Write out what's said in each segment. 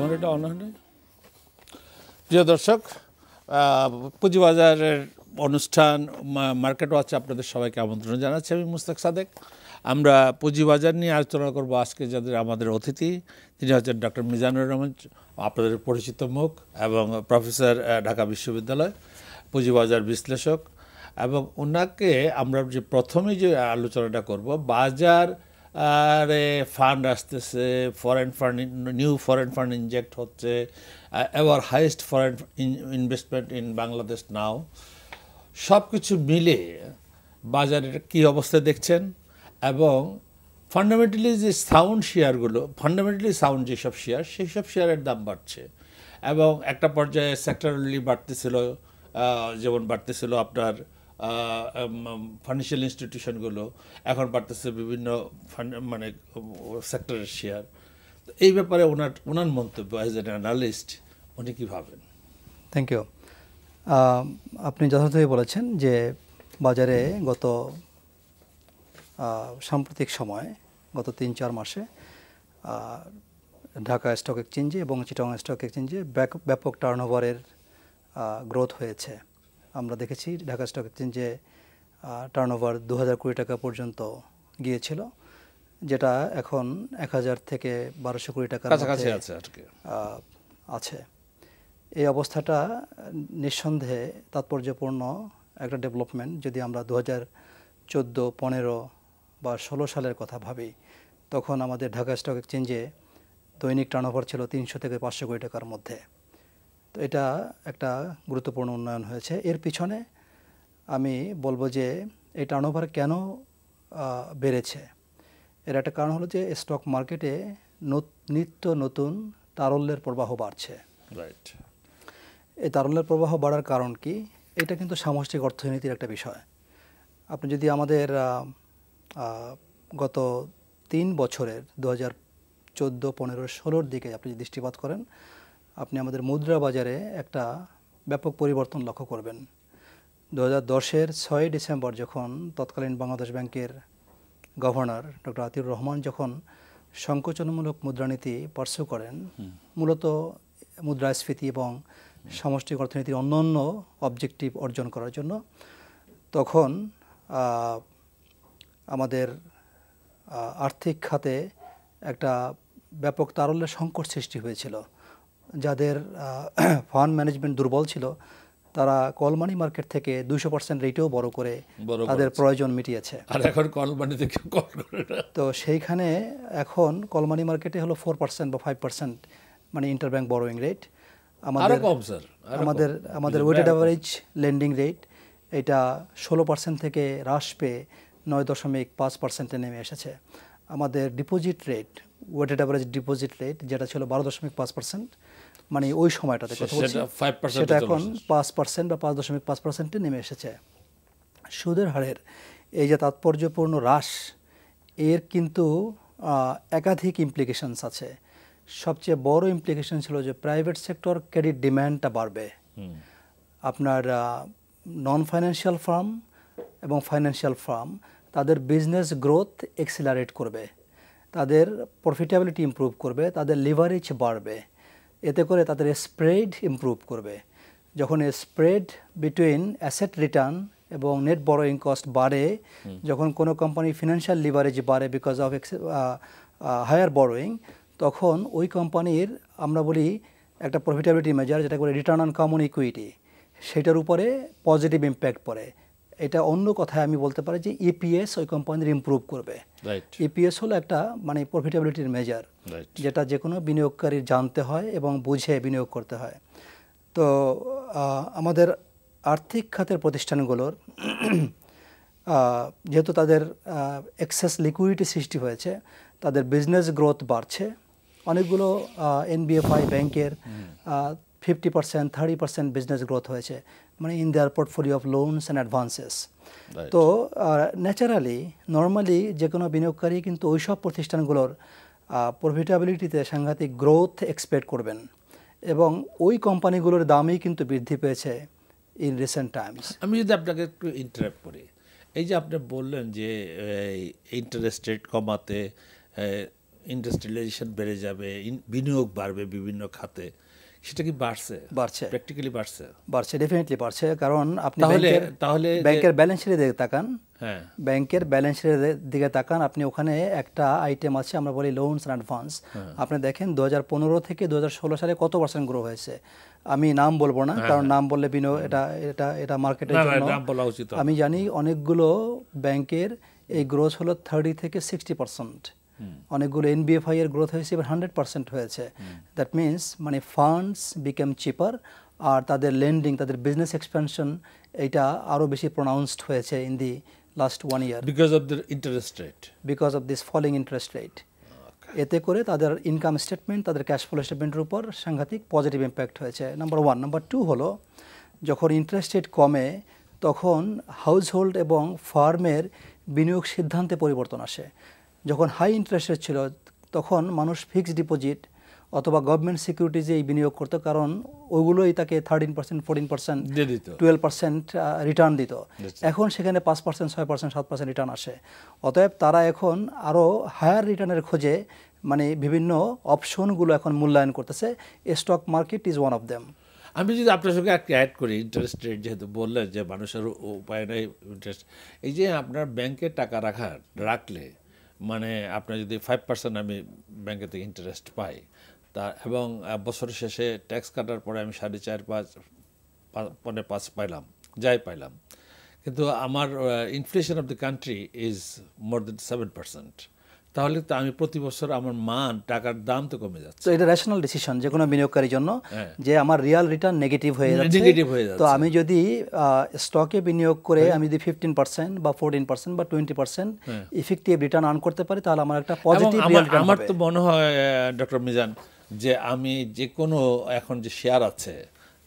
আমার এটা অনলাইনে প্রিয় দর্শক, পুঁজিবাজারের অনুষ্ঠান মার্কেট ওয়াচে আপনাদের সবাইকে আমন্ত্রণ জানাচ্ছি। আমি মুস্তাক সাদেক। আমরা পুঁজিবাজার নিয়ে আলোচনা করব। আজকে যাদের আমাদের অতিথি, তিনি হচ্ছেন ডক্টর মিজানুর রহমান, আপনাদের পরিচিত মুখ, এবং প্রফেসর, ঢাকা বিশ্ববিদ্যালয়, পুঁজিবাজার বিশ্লেষক। এবং ওনাকে আমরা যে প্রথমেই যে আলোচনাটা করব, বাজার আরে ফান্ড আসতেছে, foreign fund, new foreign fund inject হচ্ছে, ever highest foreign investment in Bangladesh now, সব কিছু মিলে বাজারের কী অবস্থা দেখছেন, এবং ফান্ডামেন্টালি যে সাউন্ড শেয়ারগুলো, ফান্ডামেন্টালি সাউন্ড যেসব শেয়ার, সেই সব শেয়ারের দাম বাড়ছে, এবং একটা পর্যায়ে সেক্টরালি বাড়তেছিল, যেমন বাড়তেছিল আপনার ফাইন্যান্সিয়াল ইনস্টিটিউশনগুলো, এখন বাড়তেছে বিভিন্ন মানে সেক্টরের শেয়ার। এই ব্যাপারে ওনার মন্তব্য অ্যাজ এন অ্যানালিস্ট, উনি কী ভাবেন? Thank you. আপনি যথার্থই বলেছেন যে বাজারে গত সাম্প্রতিক সময়, গত 3-4 মাসে ঢাকা স্টক এক্সচেঞ্জে এবং চিটাগং স্টক এক্সচেঞ্জে ব্যাপক টার্নওভারের গ্রোথ হয়েছে। আমরা দেখেছি ঢাকা স্টক এক্সচেঞ্জে টার্নওভার 2000 কোটি টাকা পর্যন্ত গিয়েছিল, যেটা এখন 1000 থেকে 1200 কোটি টাকার কাছাকাছি আছে। এই অবস্থাটা নিঃসন্দেহে তাৎপর্যপূর্ণ একটা ডেভেলপমেন্ট। যদি আমরা 2014, 15 বা 16 সালের কথা ভাবি, তখন আমাদের ঢাকা স্টক এক্সচেঞ্জে দৈনিক টার্নওভার ছিল 300 থেকে 500 কোটি টাকার মধ্যে। তো এটা একটা গুরুত্বপূর্ণ উন্নয়ন হয়েছে। এর পিছনে আমি বলবো যে এই টার্নওভার কেন বেড়েছে, এর একটা কারণ হলো যে স্টক মার্কেটে নিত্য নতুন তারল্যের প্রবাহ বাড়ছে। রাইট। এই তারল্যের প্রবাহ বাড়ার কারণ কি? এটা কিন্তু সামষ্টিক অর্থনীতির একটা বিষয়। আপনি যদি আমাদের গত 3 বছরের 2014, 15, 16 দিকে আপনি দৃষ্টিপাত করেন, আপনি আমাদের মুদ্রা বাজারে একটা ব্যাপক পরিবর্তন লক্ষ্য করবেন। 2010-এর 6 ডিসেম্বর যখন তৎকালীন বাংলাদেশ ব্যাংকের গভর্নর ডক্টর আতিউর রহমান যখন সংকোচনমূলক মুদ্রানীতি পার্সু করেন, মূলত মুদ্রাস্ফীতি এবং সামষ্টিক অর্থনীতির অন্যান্য অবজেক্টিভ অর্জন করার জন্য, তখন আমাদের আর্থিক খাতে একটা ব্যাপক তারল্যের সংকট সৃষ্টি হয়েছিল। যাদের ফান্ড ম্যানেজমেন্ট দুর্বল ছিল, তারা কল মানি মার্কেট থেকে 200% রেটেও বড় করে তাদের প্রয়োজন মিটিয়েছে। আর এখন কল মানি থেকে কল করে না। তো সেইখানে এখন কল মানি মার্কেটে হলো 4% বা 5% মানে ইন্টারব্যাংক বরোয়িং রেট। আমাদের ওয়েটেড অ্যাভারেজ লেন্ডিং রেট এটা 16% থেকে হ্রাস পেয়ে 9.5%-এ নেমে এসেছে। আমাদের deposit rate, weighted average deposit rate, যেটা ছিল 12.5%, মানে ওই সময়টাতে কথা বলছি, সেটা এখন 5% বা 5.5%-এ নেমে এসেছে। সুদের হারের এই যে তাৎপর্যপূর্ণ হ্রাস, এর কিন্তু একাধিক ইমপ্লিকেশনস আছে। সবচেয়ে বড় ইমপ্লিকেশন ছিল যে প্রাইভেট সেক্টর ক্রেডিট ডিম্যান্ডটা বাড়বে। আপনার নন ফাইন্যান্সিয়াল ফার্ম এবং ফাইন্যান্সিয়াল ফার্ম তাদের বিজনেস গ্রোথ এক্সিলারেট করবে, তাদের প্রফিটেবিলিটি ইমপ্রুভ করবে, তাদের লিভারেজ বাড়বে, এতে করে তাদের স্প্রেড ইমপ্রুভ করবে। যখন স্প্রেড বিটুইন অ্যাসেট রিটার্ন এবং নেট বরোয়িং কস্ট বাড়ে, যখন কোনো কোম্পানি ফিনান্সিয়াল লিভারেজ বাড়ে বিকজ অফ হায়ার বরোয়িং, তখন ওই কোম্পানির আমরা বলি একটা প্রফিটেবিলিটি মেজার, যেটা করে রিটার্ন অন কমন ইকুইটি, সেটার উপরে পজিটিভ ইম্প্যাক্ট পড়ে। এটা অন্য কথায় আমি বলতে পারি যে ইপিএস ওই কোম্পানির ইমপ্রুভ করবে। ইপিএস হলো একটা মানে প্রফিটেবিলিটির মেজার, যেটা যে কোনো বিনিয়োগকারীর জানতে হয় এবং বুঝে বিনিয়োগ করতে হয়। তো আমাদের আর্থিক খাতের প্রতিষ্ঠানগুলোর যেহেতু তাদের এক্সেস লিকুইডিটি সৃষ্টি হয়েছে, তাদের বিজনেস গ্রোথ বাড়ছে। অনেকগুলো এনবিএফআই ব্যাংকের 50%, 30% বিজনেস গ্রোথ হয়েছে, মানে in their portfolio of loans and advances. তো ন্যাচারালি নর্মালি যে কোনো বিনিয়োগকারী কিন্তু ওই সব প্রতিষ্ঠানগুলোর প্রফিটেবিলিটিতে সাংঘাতিক গ্রোথ এক্সপেক্ট করবেন, এবং ওই কোম্পানিগুলোর দামই কিন্তু বৃদ্ধি পেয়েছে ইন রিসেন্ট টাইমস। আমি যদি আপনাকে একটু ইন্টারাপ্ট করি, এই যে আপনি বললেন যে ইন্টারেস্ট রেট কমাতে ইন্ডাস্ট্রিয়ালাইজেশন বেড়ে যাবে, বিনিয়োগ বাড়বে বিভিন্ন খাতে, সেটা কি বাড়ছে? প্র্যাকটিক্যালি বাড়ছে, ডেফিনেটলি বাড়ছে। কারণ আপনি তাহলে ব্যাংকের ব্যালেন্স শিটের দিকে তাকান, হ্যাঁ, ব্যাংকের ব্যালেন্স শিটের দিকে তাকান, আপনি ওখানে একটা আইটেম আছে আমরা বলি লোনস অ্যান্ড অ্যাডভান্স। আপনি দেখেন 2015 থেকে 2016 সালে কত পার্সেন্ট গ্রো হয়েছে। আমি নাম বলবো না, কারণ নাম বললে এটা মার্কেটের জন্য, আমি জানি অনেকগুলো ব্যাংকের এই গ্রোথ হলো 30 থেকে 60%। অনেকগুলো এনবিএফআই এর গ্রোথ হয়েছে এবার 100% হয়েছে। দ্যাট মিনস মানে ফান্ডস বিকেম চিপার, আর তাদের লেন্ডিং, তাদের বিজনেস এক্সপেনশন এইটা আরও বেশি প্রোনাউন্সড হয়েছে in the last 1 year because of the interest rate, because of this falling interest rate. এতে করে তাদের ইনকাম স্টেটমেন্ট, তাদের ক্যাশ ফ্লো স্টেটমেন্টের উপর সাংঘাতিক পজিটিভ ইম্প্যাক্ট হয়েছে, নাম্বার 1। নাম্বার 2 হলো যখন ইন্টারেস্ট রেট কমে তখন হাউসহোল্ড এবং ফার্মের বিনিয়োগ সিদ্ধান্তে পরিবর্তন আসে। যখন হাই ইন্টারেস্ট রেট ছিল তখন মানুষ ফিক্সড ডিপোজিট অথবা গভর্নমেন্ট সিকিউরিটিজে এই বিনিয়োগ করতো, কারণ ওইগুলোই তাকে 13%, 14%, 12% রিটার্ন দিত। এখন সেখানে 5%, 6%, 7% রিটার্ন আসে। অতএব তারা এখন আরও হায়ার রিটার্নের খোঁজে মানে বিভিন্ন অপশনগুলো এখন মূল্যায়ন করতেছে। Stock market is one of them. আমি যদি আপনার সঙ্গে একটা অ্যাড করি, ইন্টারেস্ট রেট যেহেতু বললেন যে মানুষের উপায় নেই ইন্টারেস্ট, এই যে আপনার ব্যাংকে টাকা রাখলে মানে আপনার যদি 5% আমি ব্যাংকে থেকে ইন্টারেস্ট পাই, তা এবং বছরের শেষে ট্যাক্স কাটার পরে আমি 4.5, 5 পাইলাম, যাই পাইলাম, কিন্তু আমার inflation of the country is more than 7%, তাহলে তো আমি প্রতি বছর আমার টাকার দাম তো কমে যাচ্ছে। তো এটা রেশনাল ডিসিশন যে কোনো বিনিয়োগকারীর জন্য, যে আমার রিয়াল রিটার্ন নেগেটিভ হয়ে যাচ্ছে। তো আমি যদি স্টকে বিনিয়োগ করে আমি যদি 15% বা 14% বা 20% ইফেক্টিভ রিটার্ন আর্ন করতে পারি, তাহলে আমার একটা পজিটিভ রিয়াল রিটার্ন হবে। আমার তো মনে হয় ডক্টর মিজান যে আমি যে কোনো এখন যে শেয়ার আছে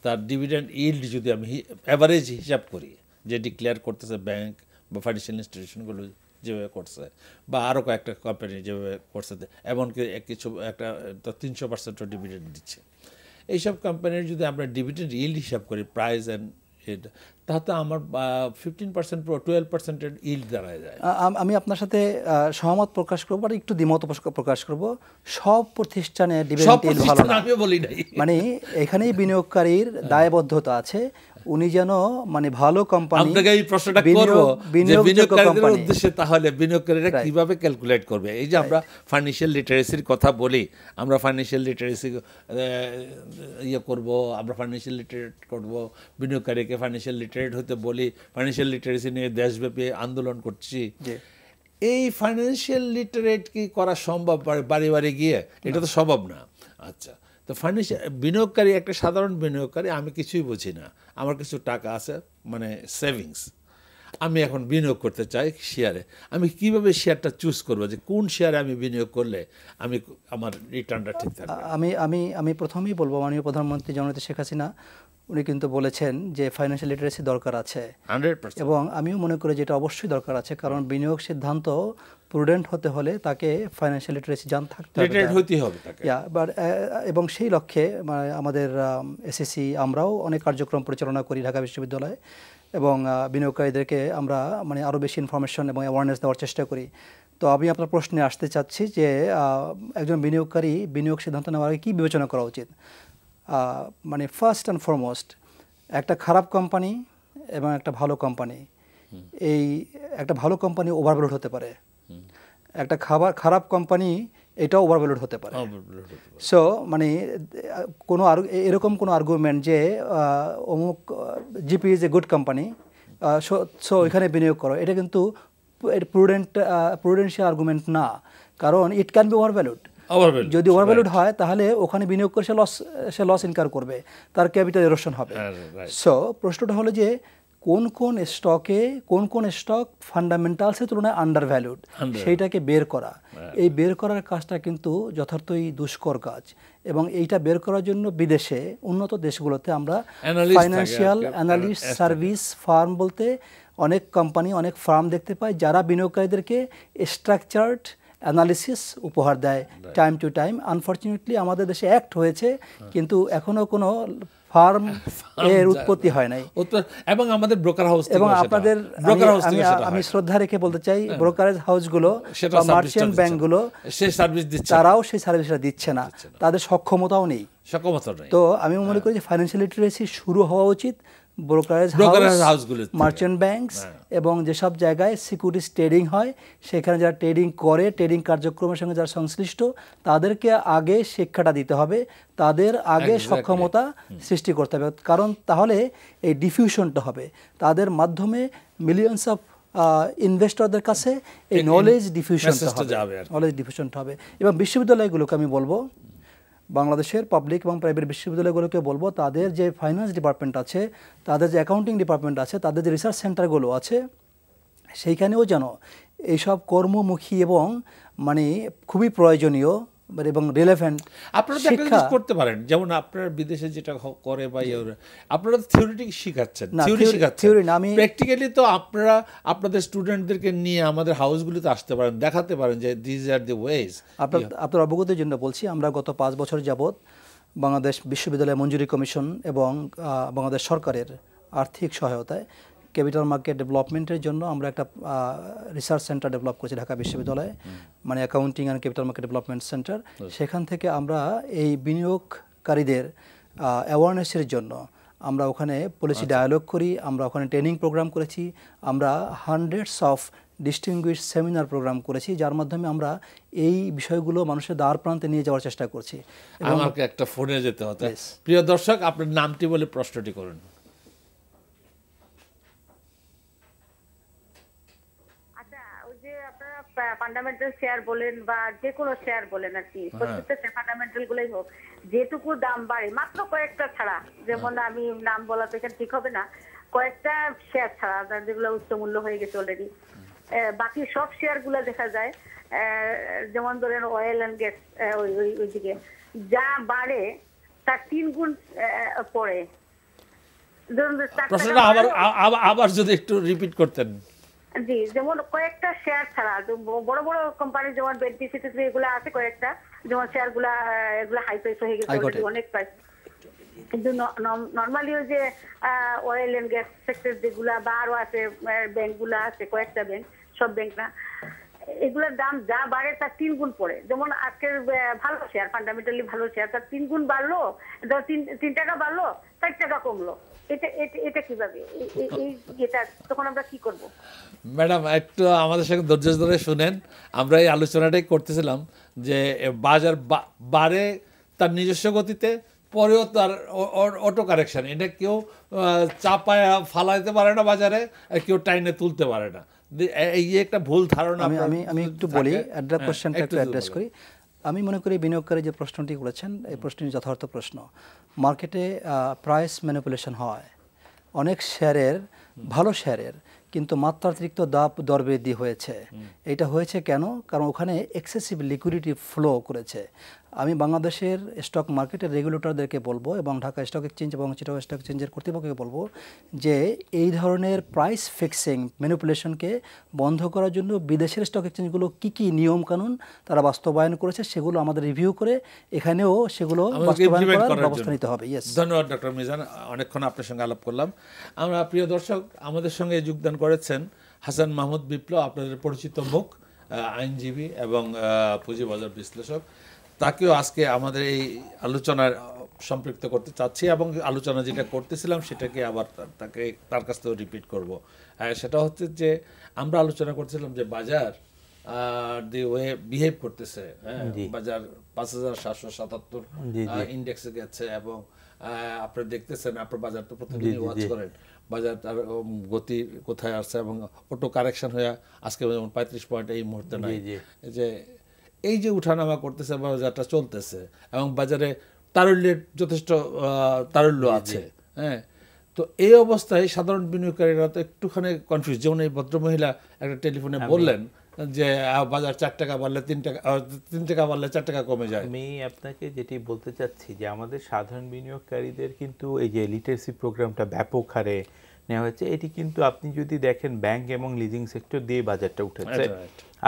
তার ডিভিডেন্ড ইল্ড যদি আমি অ্যাভারেজ হিসাব করি, যে ডিক্লেয়ার করতেছে ব্যাংক বা ফাইন্যান্সিয়াল ইনস্টিটিউশনগুলো যেভাবে করছে, বা আরও কয়েকটা কোম্পানি যেভাবে করছে, এমনকি কিছু একটা 300% ডিভিডেন্ড দিচ্ছে, এইসব কোম্পানির যদি আমরা ডিভিডেন্ড ইল্ড হিসাব করি প্রাইস অ্যান্ড এটা, তাহলে আমার 15% 12% ইল্ড দাঁড়ায় যায়। আমি আপনার সাথে সহমত প্রকাশ করবো, আর একটু দ্বিমত প্রকাশ করব। সব প্রতিষ্ঠানে ডিভিডেন্ড ইল্ড ভালো না, আমিও বলি নাই। মানে এখানেই বিনিয়োগকারীর দায়বদ্ধতা আছে, উনি যেন মানে ভালো কোম্পানি। আপনাকে এই প্রশ্নটা করব যে বিনিয়োগকারীদের উদ্দেশ্যে, তাহলে বিনিয়োগকারীরা কিভাবে ক্যালকুলেট করবে? এই যে আমরা ফাইন্যান্সিয়াল লিটারেসির কথা বলি, আমরা ফাইন্যান্সিয়াল লিটারেসি করব, আমরা ফাইন্যান্সিয়াল লিটারেট করব, বিনিয়োগকারীকে ফাইন্যান্সিয়াল লিটারেট হতে বলি, ফাইন্যান্সিয়াল লিটারেসি নিয়ে দেশব্যাপী আন্দোলন করছি। এই ফাইন্যান্সিয়াল লিটারেট কি করা সম্ভব বাড়ি বাড়ি গিয়ে? এটা তো সম্ভব না। আচ্ছা, তো ফাইন্যান্সিয়াল বিনিয়োগকারী, একটা সাধারণ বিনিয়োগকারী, আমি কিছুই বুঝি না, আমার কিছু টাকা আছে মানে সেভিংস, আমি এখন বিনিয়োগ করতে চাই শেয়ারে, আমি কিভাবে শেয়ারটা চুজ করবো, যে কোন শেয়ারে আমি বিনিয়োগ করলে আমার রিটার্নটা ঠিক থাকবে? আমি প্রথমেই বলবো, মাননীয় প্রধানমন্ত্রী জননেত্রী শেখ হাসিনা উনি কিন্তু বলেছেন যে ফাইন্যান্সিয়াল লিটারেসি দরকার আছে 100%, এবং আমিও মনে করি যে এটা অবশ্যই দরকার আছে, কারণ বিনিয়োগ সিদ্ধান্ত প্রুডেন্ট হতে হলে তাকে ফাইন্যান্সিয়াল লিটারেসি থাকতে হবে তাকে। এবং সেই লক্ষ্যে আমাদের এসএসসি আমরাও অনেক কার্যক্রম পরিচালনা করি ঢাকা বিশ্ববিদ্যালয়ে, এবং বিনিয়োগকারীদেরকে আমরা মানে আরও বেশি ইনফরমেশন এবং অ্যাওয়ারনেস দেওয়ার চেষ্টা করি। তো আমি আপনার প্রশ্নে আসতে চাচ্ছি যে একজন বিনিয়োগকারী বিনিয়োগ সিদ্ধান্ত নেওয়ার আগে কী বিবেচনা করা উচিত? মানে ফার্স্ট অ্যান্ড ফরমোস্ট, একটা খারাপ কোম্পানি এবং একটা ভালো কোম্পানি, এই একটা ভালো কোম্পানি ওভারভ্যালুড হতে পারে, একটা খারাপ কোম্পানি এটাও ওভারভ্যালুড হতে পারে। সো মানে এরকম কোনো আর্গুমেন্ট যে অমুক GP is a good company, so এখানে বিনিয়োগ করো, এটা কিন্তু প্রুডেন্সিয়াল আর্গুমেন্ট না, কারণ ইট ক্যান বি ওভারভ্যালুড। যদি ওভারভ্যালুড হয় তাহলে ওখানে বিনিয়োগ করে সে লস ইনকার করবে, তার ক্যাপিটাল এরোশন হবে। সো প্রশ্নটা হলো যে কোন কোন স্টক ফান্ডামেন্টালসের তুলনায় আন্ডার ভ্যালুড, সেইটাকে বের করা। এই বের করার কাজটা কিন্তু যথার্থই দুষ্কর কাজ, এবং এইটা বের করার জন্য বিদেশে উন্নত দেশগুলোতে আমরা ফাইন্যান্সিয়াল অ্যানালিস্ট সার্ভিস ফার্ম বলতে অনেক কোম্পানি, অনেক ফার্ম দেখতে পাই, যারা বিনিয়োগকারীদেরকে স্ট্রাকচার্ড অ্যানালিসিস উপহার দেয় টাইম টু টাইম। আনফর্চুনেটলি আমাদের দেশে অ্যাক্ট হয়েছে, কিন্তু এখনো কোনো ফার্ম এর উৎপত্তি হয় নাই। এবং আমাদের ব্রোকার হাউস এবং আপনাদের আমি শ্রদ্ধা রেখে বলতে চাই, ব্রোকারেজ হাউসগুলো বা মার্চেন্ট ব্যাংকগুলো তারাও সেই সার্ভিসটা দিচ্ছে না, তাদের সক্ষমতাও নেই। তো আমি মনে করি যে ফাইন্যান্সিয়াল লিটারেসি শুরু হওয়া উচিত ব্রোকারেজ হাউসগুলো, মার্চেন্ট ব্যাংকস এবং যেসব জায়গায় সিকিউরিটিজ ট্রেডিং হয় সেখানে যারা ট্রেডিং করে, ট্রেডিং কার্যক্রমের সঙ্গে যারা সংশ্লিষ্ট, তাদেরকে আগে শিক্ষাটা দিতে হবে, তাদের আগে সক্ষমতা সৃষ্টি করতে হবে, কারণ তাহলে এই ডিফিউশনটা হবে, তাদের মাধ্যমে মিলিয়নস অফ ইনভেস্টরদের কাছে এই নলেজ ডিফিউশনটা হবে। এবং বিশ্ববিদ্যালয়গুলোকে আমি বলবো, বাংলাদেশের পাবলিক এবং প্রাইভেট বিশ্ববিদ্যালয়গুলোকে বলবো, তাদের যে ফাইন্যান্স ডিপার্টমেন্ট আছে, তাদের যে অ্যাকাউন্টিং ডিপার্টমেন্ট আছে, তাদের যে রিসার্চ সেন্টারগুলো আছে, সেইখানেও যেন এইসব কর্মমুখী এবং মানে খুবই প্রয়োজনীয় এবং রিলেভেন্ট শিক্ষা করতে পারেন। যেমন আপনারা বিদেশে যেটা করে বা আপনারা থিওরিটিক শিখাচ্ছেন, থিওরি না, আমি প্র্যাকটিক্যালি তো আপনারা আপনাদের স্টুডেন্টদেরকে নিয়ে আমাদের হাউসগুলিতে আসতে পারেন, দেখাতে পারেন যে দিস আর দি ওয়েজ। আপনার অবগতির জন্য বলছি, আমরা গত 5 বছর যাবৎ বাংলাদেশ বিশ্ববিদ্যালয় মঞ্জুরি কমিশন এবং বাংলাদেশ সরকারের আর্থিক সহায়তায় ক্যাপিটাল মার্কেট ডেভেলপমেন্টের জন্য আমরা একটা রিসার্চ সেন্টার ডেভেলপ করেছি ঢাকা বিশ্ববিদ্যালয়ে, মানে accounting and capital market development centre. সেখান থেকে আমরা এই বিনিয়োগকারীদের অ্যাওয়ারনেসের জন্য আমরা ওখানে পলিসি ডায়ালগ করি, আমরা ওখানে ট্রেনিং প্রোগ্রাম করেছি, আমরা hundreds of distinguish seminar program করেছি, যার মাধ্যমে আমরা এই বিষয়গুলো মানুষের দ্বার প্রান্তে নিয়ে যাওয়ার চেষ্টা করছি। আমাকে একটা ফোনে যেতে হতো। প্রিয় দর্শক, আপনার নামটি বলে প্রশ্নটি করুন। ফান্ডামেন্টাল শেয়ার বলেন বা যে কোনো শেয়ার বলেন আর কি, প্রত্যেকটা ফান্ডামেন্টাল গুলোই হোক, যেটুকু দাম বাড়ে মাত্র কয়েকটা ছাড়া, যেমন আমি নাম বলা তো এখানে ঠিক হবে না, কয়েকটা শেয়ার ছাড়া যেগুলো উচ্চ মূল্য হয়ে গেছে অলরেডি, বাকি সব শেয়ার গুলো দেখা যায়, যেমন ধরেন অয়েল অ্যান্ড গ্যাস, ওইদিকে যা বাড়ে তার 3 গুণ পড়ে। আবার যদি একটু রিপিট করতেন। জি, যেমন কয়েকটা শেয়ার ছাড়া বড় বড় কোম্পানি যেমন বেনিফিসিয়ারি এগুলো আছে কয়েকটা, যেমন শেয়ার গুলা এগুলো হাই প্রাইস হয়ে গেছে, অনেক প্রাইস। কিন্তু নর্মালি ওই যে অয়েল এন্ড গ্যাস সেক্টর যেগুলা বা আরো আছে ব্যাংকগুলা আছে, কয়েকটা ব্যাংক, সব ব্যাংক না, এগুলোর দাম যা বাড়ে তার 3 গুণ পড়ে। যেমন আজকের ভালো শেয়ার, ফান্ডামেন্টালি ভালো শেয়ার, তার 3 গুণ বাড়লো, 3 টাকা বাড়লো, 4 টাকা কমলো। এটা কিভাবে, এটা তখন আমরা কি করব? ম্যাডাম, একটু আমাদের সঙ্গে ধৈর্য ধরে শুনেন। আমরা এই আলোচনাটাই করতেছিলাম যে বাজার বাড়ে তার নিজস্ব গতিতে, পরেও তার অটো কারেকশন, এটা কেউ চাপায় ফালাইতে পারে না বাজারে, আর কেউ টাইনে তুলতে পারে না। এই একটা ভুল ধারণা। আমি একটু বলি, কোশ্চেনটা একটু অ্যাড্রেস করি। আমি মনে করি বিনিয়োগকারী যে প্রশ্নটি করেছেন, এই প্রশ্নটি যথার্থ প্রশ্ন। মার্কেটে প্রাইস ম্যানিপুলেশন হয় অনেক শেয়ারের, ভালো শেয়ারের, কিন্তু মাত্রাতিরিক্ত দর বৃদ্ধি হয়েছে। এটা হয়েছে কেন? কারণ ওখানে এক্সেসিভ লিকুইডিটি ফ্লো করেছে। আমি বাংলাদেশের স্টক মার্কেটের রেগুলেটরদেরকে বলবো এবং ঢাকা স্টক এক্সচেঞ্জ এবং চিটাগং স্টক এক্সচেঞ্জের কর্তৃপক্ষকে বলবো যে এই ধরনের প্রাইস ফিক্সিং ম্যানিপুলেশনকে বন্ধ করার জন্য বিদেশের স্টক এক্সচেঞ্জগুলো কী কী নিয়মকানুন তারা বাস্তবায়ন করেছে সেগুলো আমাদের রিভিউ করে এখানেও সেগুলো বাস্তবায়ন করার ব্যবস্থা নিতে হবে। ধন্যবাদ ডক্টর মিজান, অনেকক্ষণ আপনার সঙ্গে আলাপ করলাম। আমরা প্রিয় দর্শক, আমাদের সঙ্গে যোগদান করেছেন হাসান মাহমুদ বিপ্লব, আপনাদের পরিচিত মুখ, আইনজীবী এবং পুঁজিবাজার বিশ্লেষক। তাকেও আজকে আমাদের এই আলোচনার সম্পৃক্ত করতে চাচ্ছি এবং আলোচনা যেটা করতেছিলাম সেটাকে আবার তার কাছ থেকে রিপিট করব। সেটা হচ্ছে যে আমরা আলোচনা করছিলাম যে বাজার দি ওয়ে বিহেভ করতেছে, বাজার 5777 ইন্ডেক্সে গেছে এবং আপনারা দেখতেছেন, আপনার বাজার তো প্রতিদিনই ওয়াচ করেন, বাজার তার গতি কোথায় আসছে এবং অটো কারেকশন হয়ে আজকে যেমন 35 পয়েন্ট এই মুহূর্তে নাই। যে এই যে উঠানামা করতেছে, বাজারটা চলতেছে এবং বাজারে তারল্যের যথেষ্ট তারল্য আছে। হ্যাঁ, তো এই অবস্থায় সাধারণ বিনিয়োগকারীরা তো একটুখানি কনফিউজ। যেমন এই ভদ্রমহিলা একটা টেলিফোনে বললেন যে বাজার 4 টাকা বাড়লে 3 টাকা বাড়লে 4 টাকা কমে যায়। আমি আপনাকে যেটি বলতে চাচ্ছি যে আমাদের সাধারণ বিনিয়োগকারীদের কিন্তু এই যে লিটারেসি প্রোগ্রামটা ব্যাপক হারে নেওয়া হয়েছে। এটি কিন্তু আপনি যদি দেখেন ব্যাংক এবং লিজিং সেক্টর দিয়ে বাজারটা উঠেছে।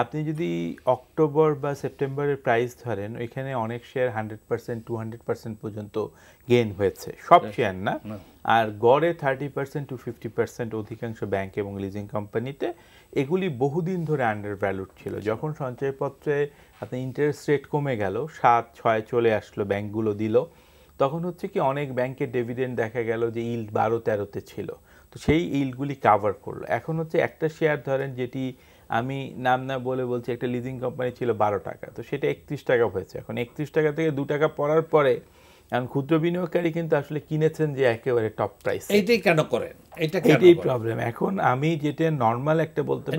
আপনি যদি অক্টোবর বা সেপ্টেম্বরের প্রাইস ধরেন, ওইখানে অনেক শেয়ার 100% 200% পর্যন্ত গেইন হয়েছে, সব শেয়ার না। আর গড়ে 30% to 50% অধিকাংশ ব্যাংক এবং লিজিং কোম্পানিতে এগুলি বহুদিন ধরে আন্ডার ভ্যালুড ছিল। যখন সঞ্চয়পত্রে আপনি ইন্টারেস্ট রেট কমে গেল, 7-6 চলে আসলো, ব্যাংকগুলো দিল, তখন হচ্ছে কি অনেক ব্যাংকের ডিভিডেন্ড দেখা গেল যে ইল্ড 12-13-তে ছিল, তো সেই ইল্ডগুলি কাভার করলো। এখন হচ্ছে একটা শেয়ার ধরেন, যেটি আমি নাম না বলে বলছি, একটা লিজিং কোম্পানি ছিল 12 টাকা, তো সেটা 31 টাকা হয়েছে। এখন 31 টাকা থেকে 2 টাকা পড়ার পরে এখন ক্ষুদ্র বিনিয়োগকারী কিন্তু আসলে কিনেছেন যে একেবারে টপ প্রাইস। এইটাই কেন করেন? এটাই প্রবলেম। এখন আমি যেটা নর্মাল একটা বলতে পারি,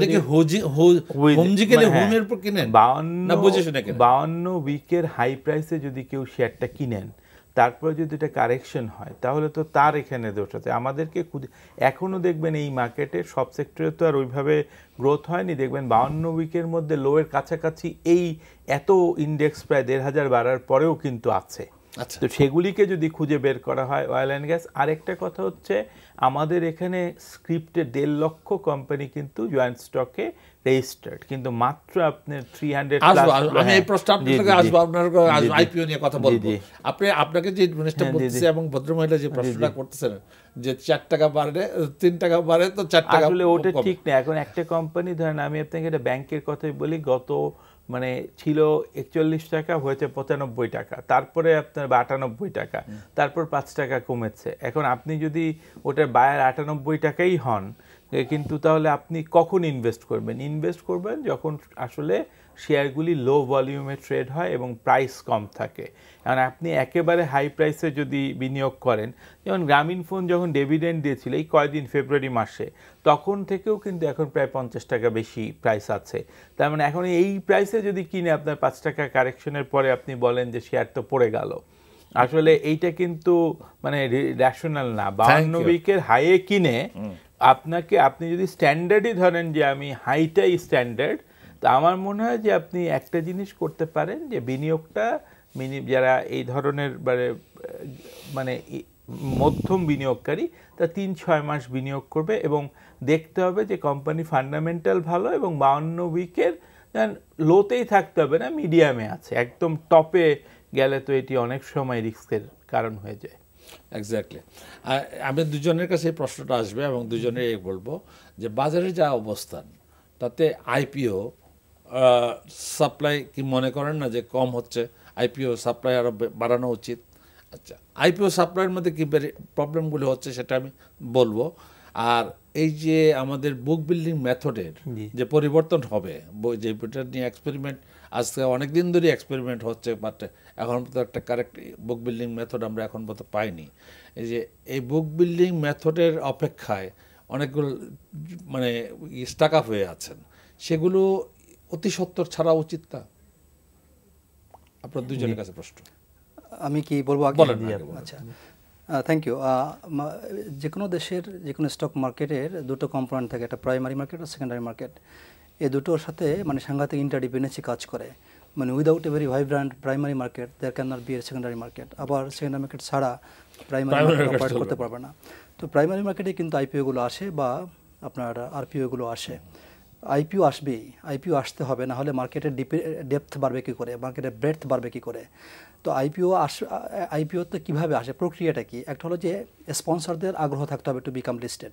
52 উইকের হাই প্রাইসে যদি কেউ শেয়ারটা কিনেন, তারপরে যদি এটা কারেকশন হয়, তাহলে তো তার এখানে দোষ আছে। আমাদেরকে এখনও দেখবেন এই মার্কেটে সব সেক্টরে তো আর ওইভাবে গ্রোথ হয়নি। দেখবেন 52 উইকের মধ্যে লোয়ের কাছাকাছি এই এত ইন্ডেক্স প্রায় 1,500 বাড়ার পরেও কিন্তু আছে। তো সেগুলিকে যদি খুঁজে বের করা হয়, অয়েল অ্যান্ড গ্যাস। আরেকটা কথা হচ্ছে, আমাদের এখানে স্ক্রিপ্টে 1.5 লক্ষ কোম্পানি কিন্তু জয়েন্ট স্টকে রেজিস্টার্ড, কিন্তু মাত্র আপনার 300 আমি এই প্রশ্ন আপনার কাছে আসবো, আপনার আইপিও নিয়ে কথা বলবো। আপনাকে যে জিনিসটা বলতেছে এবং ভদ্রমহিলা যে প্রশ্নটা করতেছেন যে 4 টাকা বাড়ে 3 টাকা বাড়ে, তো 4 টাকা আসলে ওটা ঠিক না। এখন একটা কোম্পানি ধরেন, আমি আপনাকে একটা ব্যাংকের কথাই বলি, গত মানে ছিল 41 টাকা, হয়েছে 95 টাকা, তারপরে আপনার 98 টাকা, তারপর 5 টাকা কমেছে। এখন আপনি যদি ওটার বায়ার 98 টাকাই হন, কিন্তু তাহলে আপনি কখন ইনভেস্ট করবেন? ইনভেস্ট করবেন যখন আসলে শেয়ারগুলি লো ভলিউমে ট্রেড হয় এবং প্রাইস কম থাকে। কারণ আপনি একেবারে হাই প্রাইসে যদি বিনিয়োগ করেন, যেমন গ্রামীণ ফোন যখন ডিভিডেন্ড দিয়েছিল এই কয়দিন ফেব্রুয়ারি মাসে, তখন থেকেও কিন্তু এখন প্রায় 50 টাকা বেশি প্রাইস আছে। তার মানে এখন এই প্রাইসে যদি কিনে আপনার 5 টাকা কারেকশনের পরে আপনি বলেন যে শেয়ার তো পড়ে গেল, আসলে এইটা কিন্তু মানে রেশনাল না। 52 উইকের হাইয়ে কিনে আপনি যদি স্ট্যান্ডার্ডই ধরেন যে আমি হাইটাই স্ট্যান্ডার্ড, তা আমার মনে হয় যে আপনি একটা জিনিস করতে পারেন, যে বিনিয়োগটা যারা এই ধরনের মানে মধ্যম বিনিয়োগকারী, তা 3-6 মাস বিনিয়োগ করবে এবং দেখতে হবে যে কোম্পানি ফান্ডামেন্টাল ভালো, এবং 52 উইকের লোতেই থাকতে হবে না, মিডিয়ামে আছে। একদম টপে গেলে তো এটি অনেক সময় রিস্কের কারণ হয়ে যায়। এক্স্যাক্টলি। আমি দুজনের কাছে এই প্রশ্নটা আসবে এবং দুজনেই বলবো যে বাজারে যা অবস্থান, তাতে আইপিও সাপ্লাই কি মনে করেন না যে কম হচ্ছে? আইপিও সাপ্লাই আরও বাড়ানো উচিত। আচ্ছা, আইপিও সাপ্লাইয়ের মধ্যে কি প্রবলেমগুলো হচ্ছে সেটা আমি বলবো। আর এই যে আমাদের বুক বিল্ডিং মেথডের যে পরিবর্তন হবে, যে এটা নিয়ে এক্সপেরিমেন্ট আজকে অনেক দিন ধরে এক্সপেরিমেন্ট হচ্ছে, বাট এখন তো একটা কারেক্ট বুক বিল্ডিং মেথড আমরা এখন পর্যন্ত পাইনি। এই যে এই বুক বিল্ডিং মেথডের অপেক্ষায় অনেকগুলো মানে স্টাক আপ হয়ে আছেন, সেগুলো অতি সত্বর ছাড়া উচিত না? আপনার দুজনের কাছে প্রশ্ন। আমি কি বলবো আগে? আচ্ছা, থ্যাংক ইউ। যে কোনো দেশের যে কোনো স্টক মার্কেটের দুটো কম্পোনেন্ট থাকে, একটা প্রাইমারি মার্কেট আর সেকেন্ডারি মার্কেট। এই দুটোর সাথে মানে সাংঘাতিক ইন্টারডিপেন্ডেন্সি কাজ করে। মানে without a very vibrant primary market there can not be a secondary market. আবার সেকেন্ডারি মার্কেট ছাড়া প্রাইমারি মার্কেট অপারেট করতে পারবে না। তো প্রাইমারি মার্কেটে কিন্তু আইপিওগুলো আসে বা আপনার আরপিওগুলো আসে। আইপিও আসবেই, আইপিও আসতে হবে, না হলে মার্কেটের ডেপথ বাড়বে কী করে, মার্কেটের ব্রেডথ বাড়বে কী করে? তো আইপিওতে কীভাবে আসে, প্রক্রিয়াটা কি? একটা হলো যে স্পন্সরদের আগ্রহ থাকতে হবে টু বিকাম লিস্টেড।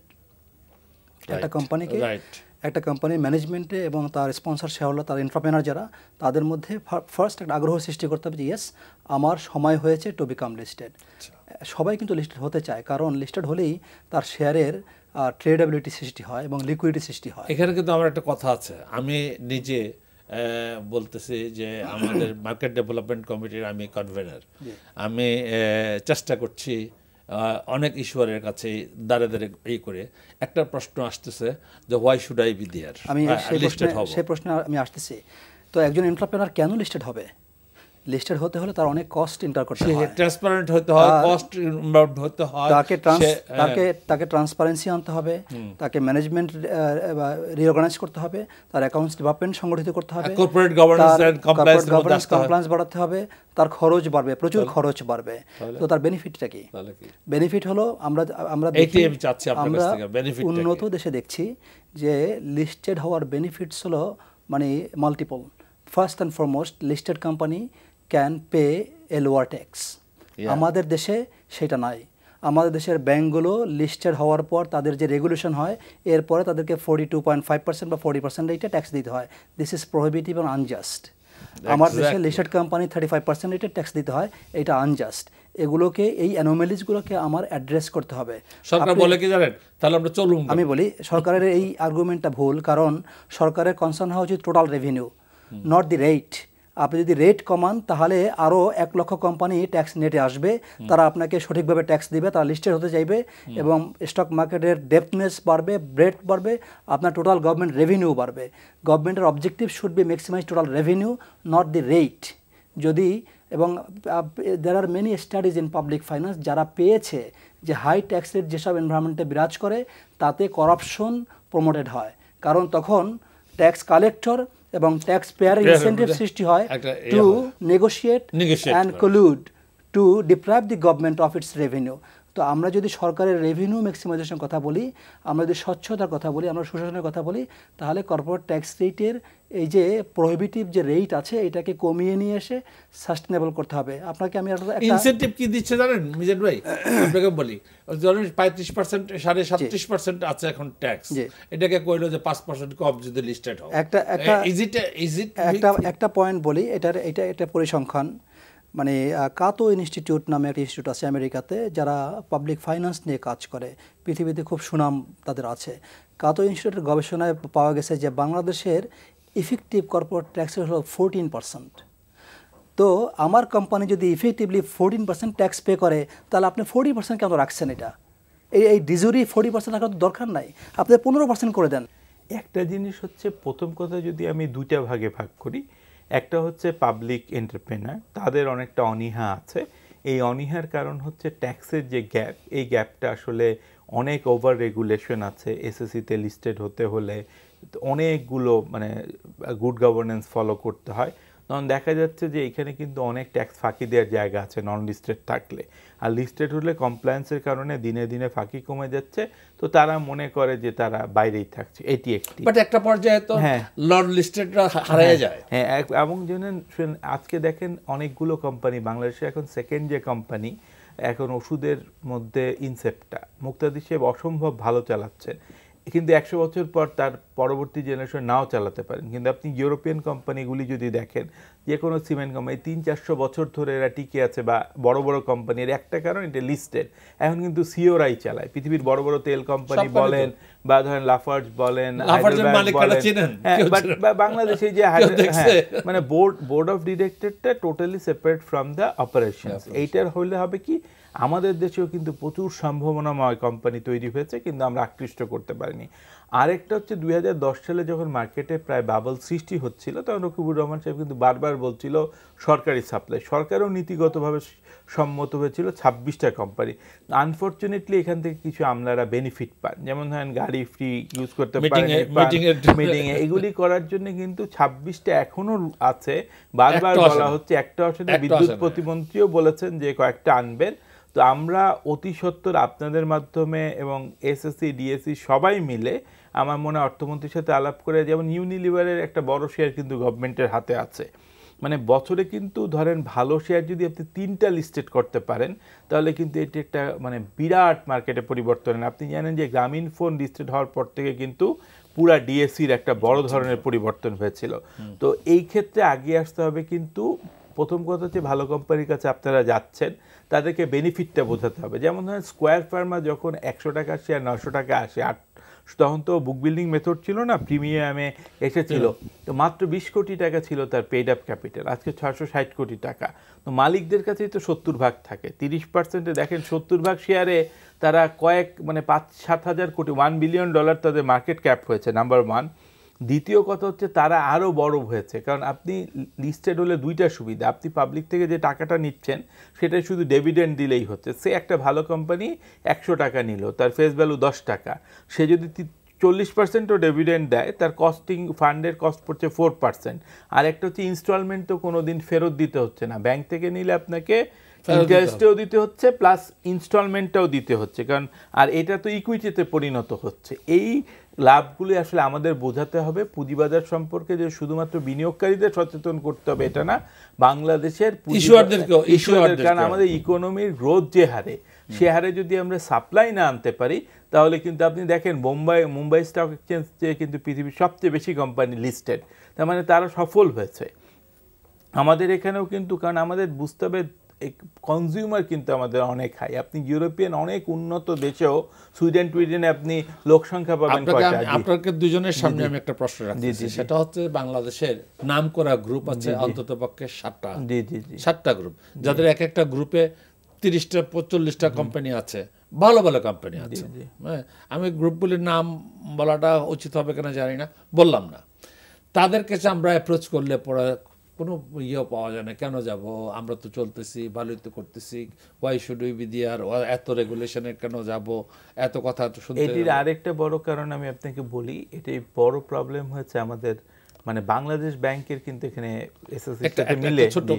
একটা কোম্পানির ম্যানেজমেন্টে এবং তার স্পন্সর শেয়ারহোল্ডার, তার এন্টারপ্রেনার যারা, তাদের মধ্যে ফার্স্ট একটা আগ্রহ সৃষ্টি করতে হবে যে ইয়েস, আমার সময় হয়েছে টু বিকাম লিস্টেড। সবাই কিন্তু লিস্টেড হতে চায়, কারণ লিস্টেড হলেই তার শেয়ারের ট্রেডেবিলিটি সৃষ্টি হয় এবং লিকুইডিটি সৃষ্টি হয়। এখানে কিন্তু আমার একটা কথা আছে, আমি নিজে বলতেছি যে আমাদের মার্কেট ডেভেলপমেন্ট কমিটির আমি কনভেনার। আমি চেষ্টা করছি অনেক ইস্যুয়ারের কাছে দাঁড়ে দাঁড়ে এই করে একটা প্রশ্ন আসতেছে যে why should I be there, আমি সেই প্রশ্নে আমি আসতেছি। তো একজন এন্টারপ্রেনার কেন লিস্টেড হবে? লিস্টেড হতে হলে তার অনেক কস্ট ইনকার করতে হয়, ট্রান্সপারেন্ট হতে হয়, কস্ট ইনভলভড হতে হয়, তাকে ট্রান্সপারেন্সি আনতে হবে, তাকে ম্যানেজমেন্ট রিঅর্গানাইজ করতে হবে, তার অ্যাকাউন্টস ডিপার্টমেন্ট সংগঠিত করতে হবে, কর্পোরেট গভর্নেন্স এন্ড কমপ্লায়েন্স বাড়াতে হবে, তার খরচ বাড়বে, প্রচুর খরচ বাড়বে। তো তার বেনিফিটটা কি? বেনিফিট হলো আমরা উন্নত দেশে দেখছি যে লিস্টেড হওয়ার বেনিফিটস হলো মানে multiple. First and foremost, listed company can pay A lower tax. আমাদের দেশে সেটা নাই। আমাদের দেশের ব্যাঙ্কগুলো লিস্টেড হওয়ার পর তাদের যে রেগুলেশন হয় এরপরে তাদেরকে 42.5% বা 40% রেটে ট্যাক্স দিতে হয়। দিস ইজ প্রহিবিটিভ এবং আনজাস্ট। আমার দেশে লিস্টেড কোম্পানি 35% রেটে ট্যাক্স দিতে হয়, এটা আনজাস্ট। এগুলোকে, এই অ্যানোমালিসগুলোকে আমার অ্যাড্রেস করতে হবে। সরকার বলে কি জানেন, তাহলে আমরা চলুন। আমি বলি সরকারের এই আর্গুমেন্টটা ভুল, কারণ সরকারের কনসার্ন হওয়া উচিত total revenue, not the rate. আপনি যদি রেট কমান তাহলে আরও 1 লক্ষ কোম্পানি ট্যাক্স নেটে আসবে, তারা আপনাকে সঠিকভাবে ট্যাক্স দিবে, তারা লিস্টেড হতে চাইবে এবং স্টক মার্কেটের ডেপথনেস বাড়বে, ব্রেডথ বাড়বে, আপনার টোটাল গভর্নমেন্ট রেভিনিউ বাড়বে। গভর্নমেন্টের objective should be maximize total revenue, not the rate. যদি এবং there are many studies in public finance যারা পেয়েছে যে হাই ট্যাক্স রেট যেসব এনভায়রনমেন্টে বিরাজ করে তাতে করাপশন প্রমোটেড হয়, কারণ তখন ট্যাক্স কালেক্টর এবং ট্যাক্স পেয়ারের ইনসেন্টিভ সৃষ্টি হয় to negotiate and collude to deprive the government of its revenue. তো আমরা যদি সরকারের রেভিনিউ ম্যাক্সিমাইজেশন কথা বলি, আমরা যদি স্বচ্ছতার কথা বলি, আমরা সুশাসনের কথা বলি, তাহলে কর্পোরেট ট্যাক্স রেটের এই যে প্রহিবিটিভ যে রেট আছে এটাকে কমিয়ে নিয়ে এসে সাস্টেনেবল করতে হবে। আপনাকে আমি ইনসেন্টিভ কি দিচ্ছে জানেন মিজান ভাই? আপনাকে বলি, ধরুন 35%, 37% আছে এখন ট্যাক্স, এটাকে কইলো যে 5% কম যদি লিস্টেড হয়। একটা পয়েন্ট বলি, এটা পরিসংখ্যান, মানে কাতো ইনস্টিটিউট নামে একটা ইনস্টিটিউট আছে আমেরিকাতে, যারা পাবলিক ফাইন্যান্স নিয়ে কাজ করে, পৃথিবীতে খুব সুনাম তাদের আছে। কাতো ইনস্টিটিউটের গবেষণায় পাওয়া গেছে যে বাংলাদেশের ইফেক্টিভ কর্পোরেট ট্যাক্স হলো 14%। তো আমার কোম্পানি যদি ইফেক্টিভলি 14% ট্যাক্স পে করে, তাহলে আপনি 40% কেন রাখছেন? এটা এই ডিজুরি 40% রাখার তো দরকার নাই, আপনি 15% করে দেন। একটা জিনিস হচ্ছে, প্রথম কথা যদি আমি 2টা ভাগে ভাগ করি, একটা হচ্ছে পাবলিক এন্টারপ্রেনার, তাদের অনেকটা অনীহা আছে। এই অনীহার কারণ হচ্ছে ট্যাক্সের যে গ্যাপ, এই গ্যাপটা আসলে অনেক ওভার রেগুলেশন আছে। এসএসসিতে লিস্টেড হতে হলে অনেকগুলো মানে গুড গভর্নেন্স ফলো করতে হয়। তখন দেখা যাচ্ছে যে এখানে কিন্তু অনেক ট্যাক্স ফাঁকি দেওয়ার জায়গা আছে নন লিস্টেড থাকলে। আর লিস্টেড হলে কমপ্লায়েন্সের কারণে দিনে দিনে ফাঁকি কমে যাচ্ছে, তো তারা মনে করে যে তারা বাইরেই থাকছে। এটি একটি, বাট একটা পর্যায়ে তো নন লিস্টেডরা হারিয়ে যায়। হ্যাঁ, এবং জানেন আজকে দেখেন অনেকগুলো কোম্পানি বাংলাদেশে এখন সেকেন্ড যে কোম্পানি এখন ওষুধের মধ্যে ইনসেপ্টা, মুক্তাদি সাহেব অসম্ভব ভালো চালাচ্ছেন, কিন্তু 100 বছর পর তার পরবর্তী জেনারেশন নাও চালাতে পারেন। কিন্তু আপনি ইউরোপিয়ান কোম্পানিগুলি যদি দেখেন, যে কোনো সিমেন্ট কোম্পানি 300-400 বছর ধরে এরা টিকে আছে, বা বড় বড় কোম্পানির একটা কারণ এটা লিস্টেড। এখন কিন্তু সিওরাই চালায় পৃথিবীর বড় বড় তেল কোম্পানি বলেন, বা ধরেন লাফার্জ বলেন, বাংলাদেশে যে মানে বোর্ড অফ ডিরেক্টরটা totally separate from the operations. এইটার হলে হবে কি, আমাদের দেশেও কিন্তু প্রচুর সম্ভাবনাময় কোম্পানি তৈরি হয়েছে, কিন্তু আমরা আকৃষ্ট করতে পারিনি। আরেকটা হচ্ছে 2010 সালে যখন মার্কেটে প্রায় বাবল সৃষ্টি হচ্ছিল, তখন রকিবুর রহমান সাহেব কিন্তু বারবার বলছিল সরকারি সাপ্লাই, সরকারও নীতিগতভাবে সম্মত হয়েছিল 26টা কোম্পানি। আনফর্চুনেটলি এখান থেকে কিছু আমলারা বেনিফিট পান, যেমন ধরেন গাড়ি ফ্রি ইউজ করতে পারেন মিটিংয়ে, এগুলি করার জন্য কিন্তু 26টা এখনো আছে। বারবার বলা হচ্ছে, একটা আসলে বিদ্যুৎ প্রতিমন্ত্রীও বলেছেন যে কয়েকটা আনবেন। তো আমরা অতি সত্বর আপনাদের মাধ্যমে এবং এসএসসি ডিএসসি সবাই মিলে আমার মনে হয় অর্থমন্ত্রীর সাথে আলাপ করে, যেমন ইউনিলিভারের একটা বড় শেয়ার কিন্তু গভর্নমেন্টের হাতে আছে, মানে বছরে কিন্তু ধরেন ভালো শেয়ার যদি আপনি 3টা লিস্টেড করতে পারেন, তাহলে কিন্তু এটি একটা মানে বিরাট মার্কেটে পরিবর্তন। আপনি জানেন যে গ্রামীণ ফোন লিস্টেড হওয়ার পর থেকে কিন্তু পুরা ডিএসসির একটা বড় ধরনের পরিবর্তন হয়েছিল। তো এই ক্ষেত্রে আগিয়ে আসতে হবে, কিন্তু প্রথম কথা হচ্ছে ভালো কোম্পানির কাছে আপনারা যাচ্ছেন, তাদেরকে বেনিফিটটা বোঝাতে হবে। যেমন ধরেন স্কোয়ার ফার্মা যখন 100 টাকার শেয়ার 900 টাকা আসে, তখন তো বুক বিল্ডিং মেথড ছিল না, প্রিমিয়ামে এসেছিল, তো মাত্র 20 কোটি টাকা ছিল তার পেড আপ ক্যাপিটাল, আজকে 660 কোটি টাকা। তো মালিকদের কাছেই তো 70 ভাগ থাকে, 30%-এ দেখেন 70 ভাগ শেয়ারে তারা মানে 5-7 হাজার কোটি, $1 বিলিয়ন তাদের মার্কেট ক্যাপ হয়েছে, নাম্বার 1। দ্বিতীয় কথা হচ্ছে তারা আরও বড় হয়েছে, কারণ আপনি লিস্টেড হলে দুইটা সুবিধা, আপনি পাবলিক থেকে যে টাকাটা নিচ্ছেন সেটা শুধু ডিভিডেন্ড দিলেই হচ্ছে। সে একটা ভালো কোম্পানি 100 টাকা নিল, তার ফেস ভ্যালু 10 টাকা, সে যদি 40%ও ডিভিডেন্ড দেয় তার কস্টিং ফান্ডের কস্ট পড়ছে 4%। আর একটা হচ্ছে ইনস্টলমেন্ট তো কোনো দিন ফেরত দিতে হচ্ছে না, ব্যাংক থেকে নিলে আপনাকে ইন্টারেস্টেও দিতে হচ্ছে প্লাস ইনস্টলমেন্টটাও দিতে হচ্ছে, কারণ আর এটা তো ইকুইটিতে পরিণত হচ্ছে। এই লাভগুলি আসলে আমাদের বোঝাতে হবে পুঁজিবাজার সম্পর্কে, যে শুধুমাত্র বিনিয়োগকারীদের সচেতন করতে হবে এটা না, বাংলাদেশের ইস্যুয়ারদের, কারণ আমাদের ইকোনমির গ্রোথ যে হারে, সে হারে যদি আমরা সাপ্লাই না আনতে পারি তাহলে কিন্তু আপনি দেখেন মুম্বাই স্টক এক্সচেঞ্জে কিন্তু পৃথিবীর সবচেয়ে বেশি কোম্পানি লিস্টেড, তার মানে তারা সফল হয়েছে। আমাদের এখানেও কিন্তু, কারণ আমাদের বুঝতে হবে কনজিউমার কিন্তু আমাদের অনেক হাই। আপনি ইউরোপিয়ান অনেক উন্নত দেশেও সুইডেনে আপনি লোক সংখ্যা পাবেন কয়টা? আপনাকে দুজনের সামনে আমি একটা প্রশ্ন রাখছি, সেটা হচ্ছে বাংলাদেশের নামকরা গ্রুপ আছে অন্ততপক্ষে 7টা গ্রুপ, যাদের এক একটা গ্রুপে 30টা 45টা কোম্পানি আছে, ভালো ভালো কোম্পানি আছে। হ্যাঁ, আমি গ্রুপগুলির নাম বলাটা উচিত হবে কিনা জানি না, বললাম না। তাদের কাছে আমরা অ্যাপ্রোচ করলে পরে কোনো ইয়ে পাওয়া যায় না, কেন যাব, আমরা তো চলতেছি, ভালোই তো করতেছি, why should we be there, এত রেগুলেশনে কেন যাব, এত কথা তো শুনতে। এটির আরেকটা বড় কারণ আমি আপনাকে বলি, এটাই বড় প্রবলেম হচ্ছে আমাদের, মানে বাংলাদেশ ব্যাংকের কিন্তু এখানে মিলে। ছোট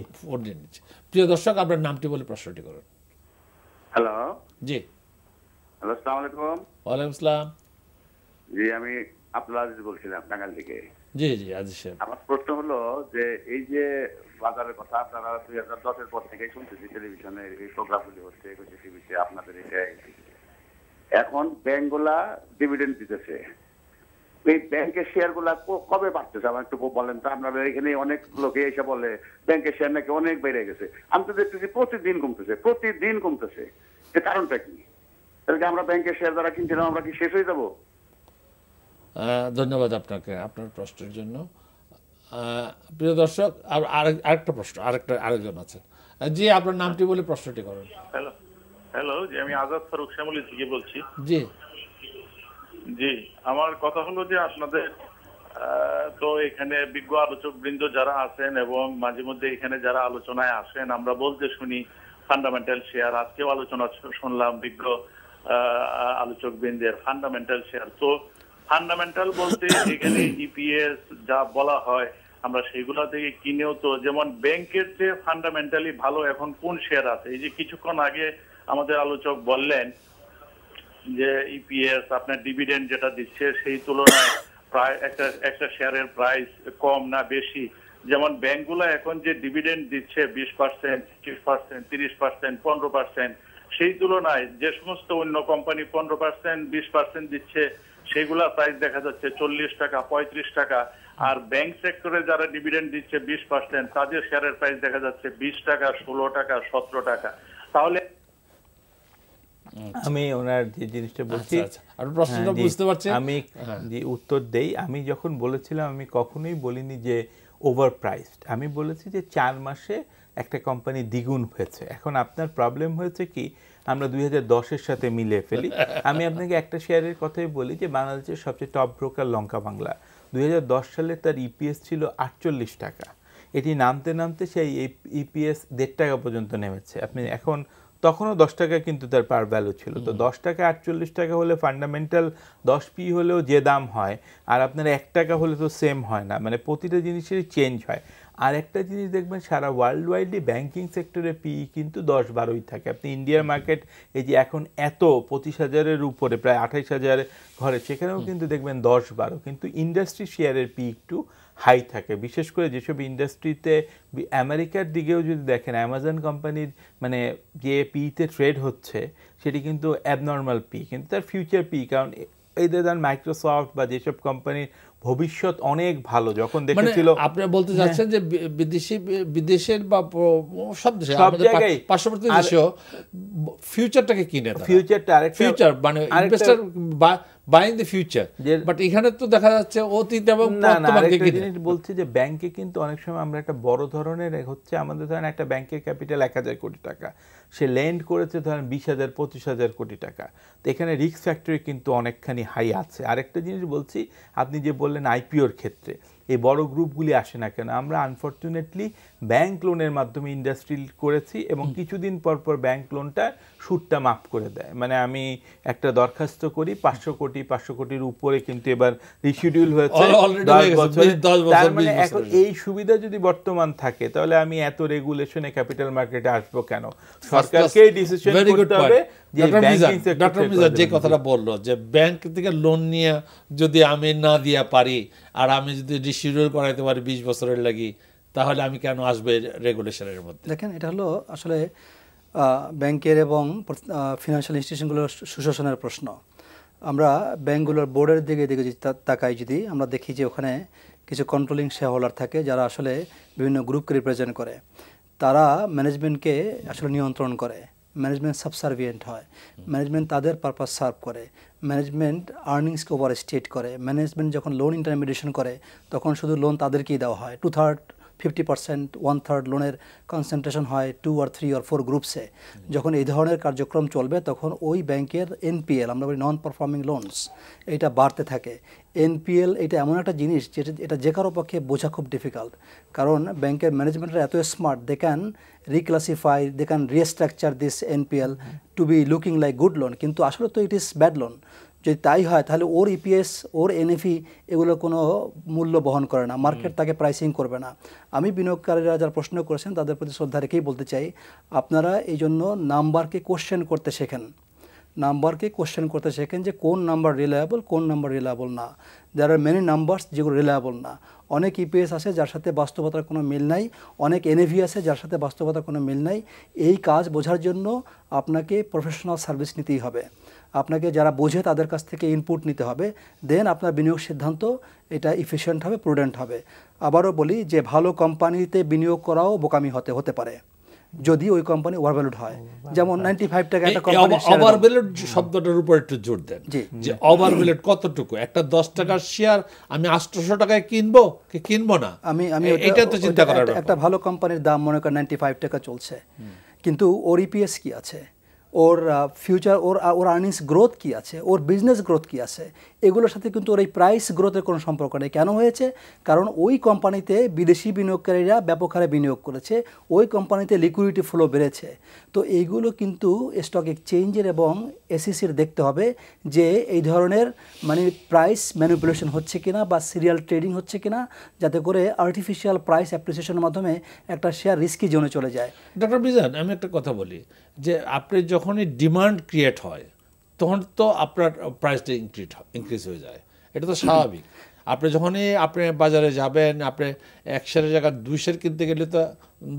প্রিয় দর্শক, আপনার নামটি বলে প্রশ্নটি করুন। হ্যালো। জি, হ্যালো, আসসালামু আলাইকুম। ওয়ালাইকুম আসসালাম। জি, আমি আব্দুল আজিজ বলছিলাম টাঙ্গাইল থেকে। জি জি আজিজ সাহেব, আমার প্রশ্ন হলো যে এই যে বাজারের কথা আপনারা 2010-এর পর থেকেই শুনতেছি, টেলিভিশনে এই প্রোগ্রামগুলি হচ্ছে, টিভিতে আপনাদের এটাই, এখন ব্যাংকগুলা ডিভিডেন্ড দিতেছে, এই ব্যাংকের শেয়ারগুলা কবে বাড়তেছে আমার একটু বলেন তো। আপনাদের এখানে অনেক লোকে এসে বলে ব্যাংকের শেয়ার নাকি অনেক বেড়ে গেছে, আমি তো দেখতেছি প্রতিদিন কমতেছে। এর কারণটা কি? তাহলে আমরা ব্যাংকের শেয়ার যারা কিনছিলাম আমরা কি শেষ হয়ে যাবো? ধন্যবাদ আপনাকে আপনার প্রশ্নের জন্য। প্রিয় দর্শক, আরেকটা প্রশ্ন, আরেকজন আছেন। জি, আপনার নামটি বলে প্রশ্নটি করুন। হ্যালো, জি, আমি আজাদ ফারুক শ্যামলী থেকে বলছি। জি জি, আমার কথা হলো যে আপনাদের তো এখানে বিজ্ঞ আলোচক বৃন্দ যারা আছেন এবং মাঝে মধ্যে এখানে যারা আলোচনায় আসেন, আমরা বলতে শুনি ফান্ডামেন্টাল শেয়ার, আজকেও আলোচনা শুনলাম বিজ্ঞ আলোচক বৃন্দের ফান্ডামেন্টাল শেয়ার। তো ফান্ডামেন্টাল বলতে এখানে ইপিএস যা বলা হয় আমরা সেগুলা থেকে কিনেও তো, যেমন ব্যাংকের যে ফান্ডামেন্টালি ভালো এখন কোন শেয়ার আছে? এই যে কিছুক্ষণ আগে আমাদের আলোচক বললেন যে ইপিএস আপনার ডিভিডেন্ড যেটা দিচ্ছে সেই তুলনায় প্রায় একটা শেয়ারের প্রাইস কম না বেশি। যেমন ব্যাংকগুলো এখন যে ডিভিডেন্ড দিচ্ছে 20%, 25%, 30%, 15%, সেই তুলনায় যে সমস্ত অন্য কোম্পানি 15%, 20% দিচ্ছে সেগুলা প্রাইস দেখা যাচ্ছে 40 টাকা, 35 টাকা। আর ব্যাংক সেক্টরে যারা ডিভিডেন্ড দিচ্ছে 20%, তাদের শেয়ারের প্রাইস দেখা যাচ্ছে 20 টাকা, 16 টাকা, 17 টাকা। তাহলে আমি ওনার যে জিনিসটা বলছি, প্রশ্নটা বুঝতে পারছি, আমি যে উত্তর দেই। আমি যখন বলেছিলাম, আমি কখনোই বলিনি যে ওভার প্রাইসড, আমি বলেছি যে 4 মাসে একটা কোম্পানি দ্বিগুণ হয়েছে। এখন আপনার প্রবলেম হয়েছে কি, আমরা 2010-এর সাথে মিলে ফেলি। আমি আপনাকে একটা শেয়ারের কথাই বলি যে বাংলাদেশের সবচেয়ে টপ ব্রোকার লঙ্কা বাংলা, 2010 সালে তার ইপিএস ছিল 48 টাকা। এটি নামতে নামতে সেই ইপিএস 1.5 টাকা পর্যন্ত নেমেছে। আপনি এখন, তখনও 10 টাকা কিন্তু তার পার ভ্যালু ছিল। তো 10 টাকা 48 টাকা হলে ফান্ডামেন্টাল 10p হলেও যে দাম হয়, আর আপনার 1 টাকা হলে তো সেম হয় না, মানে প্রতিটা জিনিসেরই চেঞ্জ হয়। আর একটা জিনিস দেখবেন, সারা ওয়ার্ল্ড ওয়াইডলি ব্যাংকিং সেক্টরে পিই কিন্তু 10-12ই থাকে। আপনি ইন্ডিয়ার মার্কেট এই যে এখন এত 25,000-এর উপরে, প্রায় 28,000 ঘরে, সেখানেও কিন্তু দেখবেন 10-12, কিন্তু ইন্ডাস্ট্রি শেয়ারের পি একটু হাই থাকে। বিশেষ করে যেসব ইন্ডাস্ট্রিতে, আমেরিকার দিকেও যদি দেখেন, অ্যামাজন কোম্পানির মানে যে পিতে ট্রেড হচ্ছে সেটি কিন্তু অ্যাবনর্মাল পি, কিন্তু তার ফিউচার পি, কারণ এই ধরেন মাইক্রোসফট বা যেসব কোম্পানির ভবিষ্যৎ অনেক ভালো, যখন দেখেছিল। আপনি বলতে যাচ্ছেন যে বিদেশের বা সব দেশে, পার্শ্ববর্তী দেশেও ফিউচারটাকে কিনে, ফিউচার মানে investor buying the future. But এখানে তো দেখা যাচ্ছে অতীত এবং বর্তমানকে কিনে। জিনিস বলছি যে ব্যাংকে কিন্তু অনেক সময় আমরা একটা বড় ধরনের হচ্ছে, আমাদের ধরেন একটা ব্যাংকের ক্যাপিটাল 1,000 কোটি টাকা, সে লেন্ড করেছে ধরেন 20,000, 25,000 কোটি টাকা। তো এখানে রিস্ক ফ্যাক্টরি কিন্তু অনেকখানি হাই আছে। আরেকটা জিনিস বলছি, আপনি যে বললেন বললেন আইপিওর ক্ষেত্রে এই বড় গ্রুপগুলি আসে না কেন? আমরা আনফর্চুনেটলি ব্যাংক লোনের মাধ্যমে ইন্ডাস্ট্রি করেছি এবং কিছুদিন পর পর ব্যাংক লোনটা সুদটা মাফ করে দেয়। মানে আমি একটা দরখাস্ত করি 500 কোটির উপরে, কিন্তু এবার রিশিডিউল হয়েছে 10 বছর। তার মানে এখন এই সুবিধা যদি বর্তমান থাকে তাহলে আমি এত রেগুলেশনে ক্যাপিটাল মার্কেটে আসবো কেন? সরকারকে ডিসিশন করতে হবে যে ব্যাংকিং সেক্টর যে কথাটা বললো যে ব্যাংক থেকে লোন নিয়ে যদি আমি না দিয়া পারি আর আমি যদি রিশিডিউল করাইতে পারি 20 বছরের লাগি, তাহলে আমি কেন আসবে রেগুলেশনের মধ্যে? দেখেন, এটা হলো আসলে ব্যাংকের এবং ফিনান্সিয়াল ইনস্টিটিউশনগুলোর সুশাসনের প্রশ্ন। আমরা ব্যাংকগুলোর বোর্ডের দিকে যদি তাকাই, যদি আমরা দেখি যে ওখানে কিছু কন্ট্রোলিং শেয়ার হোল্ডার থাকে যারা আসলে বিভিন্ন গ্রুপকে রিপ্রেজেন্ট করে, তারা ম্যানেজমেন্টকে আসলে নিয়ন্ত্রণ করে। ম্যানেজমেন্ট সাবসার্ভিয়েন্ট হয়, ম্যানেজমেন্ট তাদের পারপাস সার্ভ করে, ম্যানেজমেন্ট আর্নিংসকে ওভার স্টেট করে। ম্যানেজমেন্ট যখন লোন ইন্টারমিডিয়েশন করে তখন শুধু লোন তাদেরকেই দেওয়া হয়। 2/3, 50%, 1/3 লোনের কনসেন্ট্রেশন হয় 2 or 3 or 4 গ্রুপসে। যখন এই ধরনের কার্যক্রম চলবে তখন ওই ব্যাংকের এনপিএল, আমরা বলি নন পারফর্মিং লোনস, এটা বাড়তে থাকে। এনপিএল এটা এমন একটা জিনিস যেটা এটা যে কারো পক্ষে বোঝা খুব ডিফিকাল্ট, কারণ ব্যাংকের ম্যানেজমেন্টরা এত smart, they can reclassify, they can restructure this NPL to be looking like good loan, কিন্তু আসলে তো ইট ইজ ব্যাড লোন। যদি তাই হয় তাহলে ওর ইপিএস, ওর এনএফি এগুলো কোনো মূল্য বহন করে না, মার্কেট তাকে প্রাইসিং করবে না। আমি বিনিয়োগকারীরা যারা প্রশ্ন করেছেন তাদের প্রতি শ্রদ্ধা রেখেই বলতে চাই, আপনারা এই জন্য নাম্বারকে কোশ্চেন করতে শেখেন। নাম্বারকে কোশ্চেন করতে শেখেন যে কোন নাম্বার রিলায়েবল, কোন নাম্বার রিলায়েবল না। দেয়ার আর মেনি নাম্বারস যেগুলো রিলায়েবল না। অনেক ইপিএস আছে যার সাথে বাস্তবতার কোনো মিল নাই, অনেক এনএভি আছে যার সাথে বাস্তবতার কোনো মিল নাই। এই কাজ বোঝার জন্য আপনাকে প্রফেশনাল সার্ভিস নিতেই হবে, আপনাকে যারা বোঝে তাদের কাছ থেকে ইনপুট নিতে হবে, দেন আপনার বিনিয়োগ সিদ্ধান্ত এটা ইফিশিয়েন্ট হবে, প্রুডেন্ট হবে। আবারও বলি যে ভালো কোম্পানিতে বিনিয়োগ করাও বোকামি হতে পারে যদি ওই কোম্পানি ওভারভ্যালুড হয়। যেমন 95 টাকা একটা কোম্পানি, ওভারভ্যালুড শব্দটার উপর একটু জোর দেন যে ওভারভ্যালুড কতটুকু। একটা 10 টাকার শেয়ার আমি 800 টাকায় কিনবো কি কিনবো না, আমি এটা তো চিন্তা করার ব্যাপার। একটা ভালো কোম্পানির দাম মনে করেন 95 টাকা চলছে, কিন্তু ওর ইপিএস কি আছে, ওর ফিউচার, ওর আর্নিংস গ্রোথ কি আছে, ওর বিজনেস গ্রোথ কি আছে, এগুলোর সাথে কিন্তু ওর এই প্রাইস গ্রোথের কোনো সম্পর্ক নেই। কেন হয়েছে? কারণ ওই কোম্পানিতে বিদেশি বিনিয়োগকারীরা ব্যাপক হারে বিনিয়োগ করেছে, ওই কোম্পানিতে লিকুইডিটি ফ্লো বেড়েছে। তো এইগুলো কিন্তু স্টক এক্সচেঞ্জের এবং এসইসির দেখতে হবে যে এই ধরনের মানে প্রাইস ম্যানিপুলেশন হচ্ছে কিনা বা সিরিয়াল ট্রেডিং হচ্ছে কিনা, যাতে করে আর্টিফিশিয়াল প্রাইস অ্যাপ্রিসিয়েশনের মাধ্যমে একটা শেয়ার রিস্কি জোনে চলে যায়। ডক্টর মিজান, আমি একটা কথা বলি যে আপনি যখনই ডিমান্ড ক্রিয়েট হয় তখন তো আপনার প্রাইসটা ইনক্রিজ হয়ে যায়, এটা তো স্বাভাবিক। আপনি যখনই আপনি বাজারে যাবেন, আপনি 1 শেয়ারের জায়গায় 2 শেয়ার কিনতে গেলে তো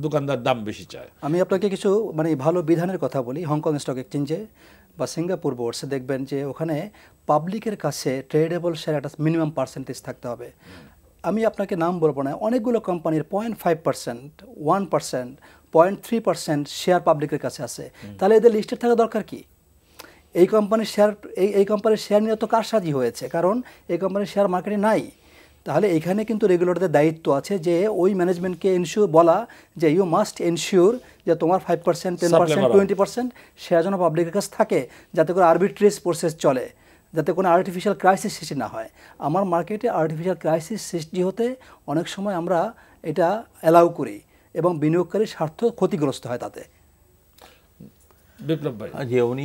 দোকানদার দাম বেশি চায়। আমি আপনাকে কিছু মানে ভালো বিধানের কথা বলি। হংকং স্টক এক্সচেঞ্জে বা সিঙ্গাপুর বোর্ডসে দেখবেন যে ওখানে পাবলিকের কাছে ট্রেডেবল শেয়ার একটা মিনিমাম পার্সেন্টেজ থাকতে হবে। আমি আপনাকে নাম বলবো না, অনেকগুলো কোম্পানির 0.5%, 1%, 0.3% শেয়ার পাবলিকের কাছে আছে। তাহলে এদের লিস্টেড থাকা দরকার কি? এই কোম্পানির শেয়ার, এই কোম্পানির শেয়ার নিয়ে তো কারসাজি হয়েছে, কারণ এই কোম্পানির শেয়ার মার্কেটে নাই। তাহলে এখানে কিন্তু রেগুলেটরদের দায়িত্ব আছে যে ওই ম্যানেজমেন্টকে এনশিওর বলা যে ইউ মাস্ট এনশিওর যে তোমার 5%, 10%, 20% শেয়ার যেন পাবলিকের কাছে থাকে, যাতে করে আরবিট্রেজ প্রসেস চলে, যাতে কোনো আর্টিফিশিয়াল ক্রাইসিস সৃষ্টি না হয়। আমার মার্কেটে আর্টিফিশিয়াল ক্রাইসিস সৃষ্টি হতে অনেক সময় আমরা এটা অ্যালাউ করি এবং বিনিয়োগকারীর স্বার্থ ক্ষতিগ্রস্ত হয় তাতে। বিপ্লব ভাই, যে উনি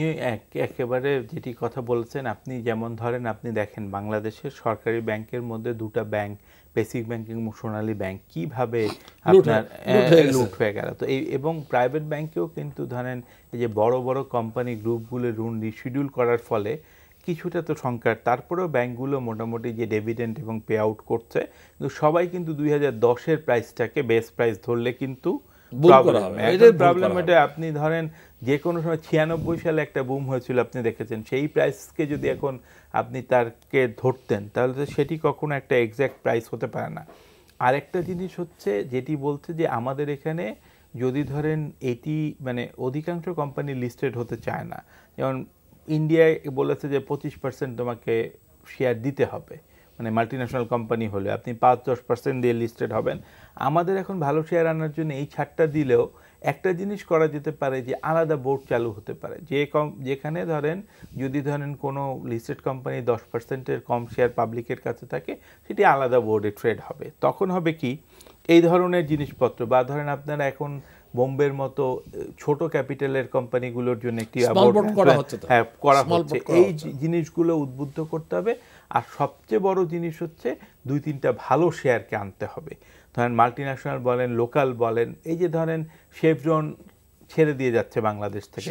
একেবারে যেটি কথা বলছেন, আপনি যেমন ধরেন আপনি দেখেন বাংলাদেশের সরকারি ব্যাংকের মধ্যে 2টা ব্যাংক, বেসিক ব্যাংকিং এবং সোনালী ব্যাংক, কিভাবে আপনার লুট হয়ে গেল। তো এই এবং প্রাইভেট ব্যাংকেও কিন্তু ধরেন এই যে বড় বড় কোম্পানি গ্রুপগুলো ঋণ রিশিডিউল করার ফলে কিছুটা তো সংকট, তারপরেও ব্যাংকগুলো মোটামুটি যে ডিভিডেন্ড এবং পে আউট করছে, কিন্তু সবাই কিন্তু 2010-এর প্রাইসটাকে বেস প্রাইস ধরলে কিন্তু প্রবলেম। এটা আপনি ধরেন যে কোনো সময় 96 সালে একটা বুম হয়েছিল, আপনি দেখেছেন, সেই প্রাইসকে যদি এখন আপনি তারকে ধরতেন তাহলে তো সেটি কখনো একটা এক্স্যাক্ট প্রাইস হতে পারে না। আরেকটা জিনিস হচ্ছে যেটি বলছে যে আমাদের এখানে যদি ধরেন এটি মানে অধিকাংশ কোম্পানি লিস্টেড হতে চায় না, যেমন ইন্ডিয়ায় বলেছে যে 25% তোমাকে শেয়ার দিতে হবে, মানে মাল্টিন্যাশনাল কোম্পানি হলে আপনি 5-10% দিয়ে লিস্টেড হবেন। আমাদের এখন ভালো শেয়ার আনার জন্য এই ছাড়টা দিলেও একটা জিনিস করা যেতে পারে যে আলাদা বোর্ড চালু হতে পারে, যেখানে ধরেন যদি ধরেন কোনো লিস্টেড কোম্পানি 10%-এর কম শেয়ার পাবলিকের কাছে থাকে, সেটি আলাদা বোর্ডে ট্রেড হবে। তখন হবে কি, এই ধরনের জিনিসপত্র বা ধরেন আপনারা এখন বোম্বের মতো ছোট ক্যাপিটালের কোম্পানিগুলোর জন্য একটি করা হচ্ছে, এই জিনিসগুলো উদ্বুদ্ধ করতে হবে। আর সবচেয়ে বড় জিনিস হচ্ছে 2-3টা ভালো শেয়ারকে আনতে হবে। ধরেন মাল্টিন্যাশনাল বলেন, লোকাল বলেন, এই যে ধরেন শেভরন ছেড়ে দিয়ে যাচ্ছে বাংলাদেশ থেকে,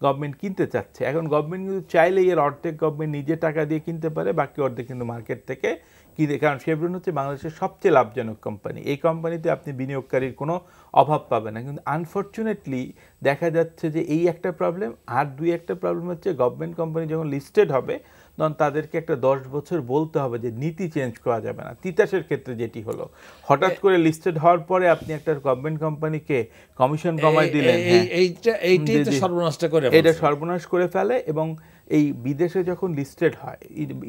গভর্নমেন্ট কিনতে চাচ্ছে। এখন গভর্নমেন্ট কিন্তু চাইলে এর অর্ধেক গভর্নমেন্ট নিজে টাকা দিয়ে কিনতে পারে, বাকি অর্ধেক কিন্তু মার্কেট থেকে কিনে, কারণ শেভরন হচ্ছে বাংলাদেশের সবচেয়ে লাভজনক কোম্পানি। এই কোম্পানিতে আপনি বিনিয়োগকারীর কোনো অভাব পাবেন না। কিন্তু আনফর্চুনেটলি দেখা যাচ্ছে যে এই একটা প্রবলেম, আর একটা প্রবলেম হচ্ছে গভর্নমেন্ট কোম্পানি যখন লিস্টেড হবে তখন তাদেরকে একটা 10 বছর বলতে হবে যে নীতি চেঞ্জ করা যাবে না। তিতাসের ক্ষেত্রে যেটি হলো, হঠাৎ করে লিস্টেড হওয়ার পরে আপনি একটা গভর্নমেন্ট কোম্পানিকে কমিশন কমাই দিলেন, এটা সর্বনাশ করে ফেলে। এবং এই বিদেশে যখন লিস্টেড হয়,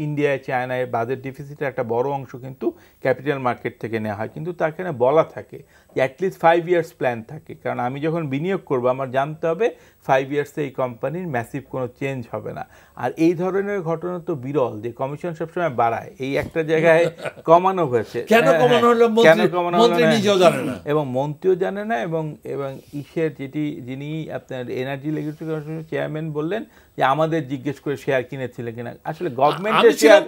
ইন্ডিয়ায়, চায়নায় বাজেট ডিফিসিটের একটা বড় অংশ কিন্তু ক্যাপিটাল মার্কেট থেকে নেওয়া হয়, কিন্তু তার এখানে বলা থাকে যে অ্যাটলিস্ট 5 ইয়ার্স প্ল্যান থাকে। কারণ আমি যখন বিনিয়োগ করবো আমার জানতে হবে 5 ইয়ার্সে এই কোম্পানির ম্যাসিভ কোনো চেঞ্জ হবে না। আর এই ধরনের ঘটনা তো বিরল যে কমিশন সবসময় বাড়ায়, এই একটা জায়গায় কমানো হয়েছে, কেন কমানো হলো মন্ত্রী নিজেও জানে না, এবং মন্ত্রীও জানে না। এবং ইসের যিনি আপনার এনার্জি রেগুলেটরি কমিশনের চেয়ারম্যান বললেন যে আমাদের জিজ্ঞেস করে শেয়ার কিনেছিলেন কিনা। আসলে গভর্নমেন্টের শেয়ার,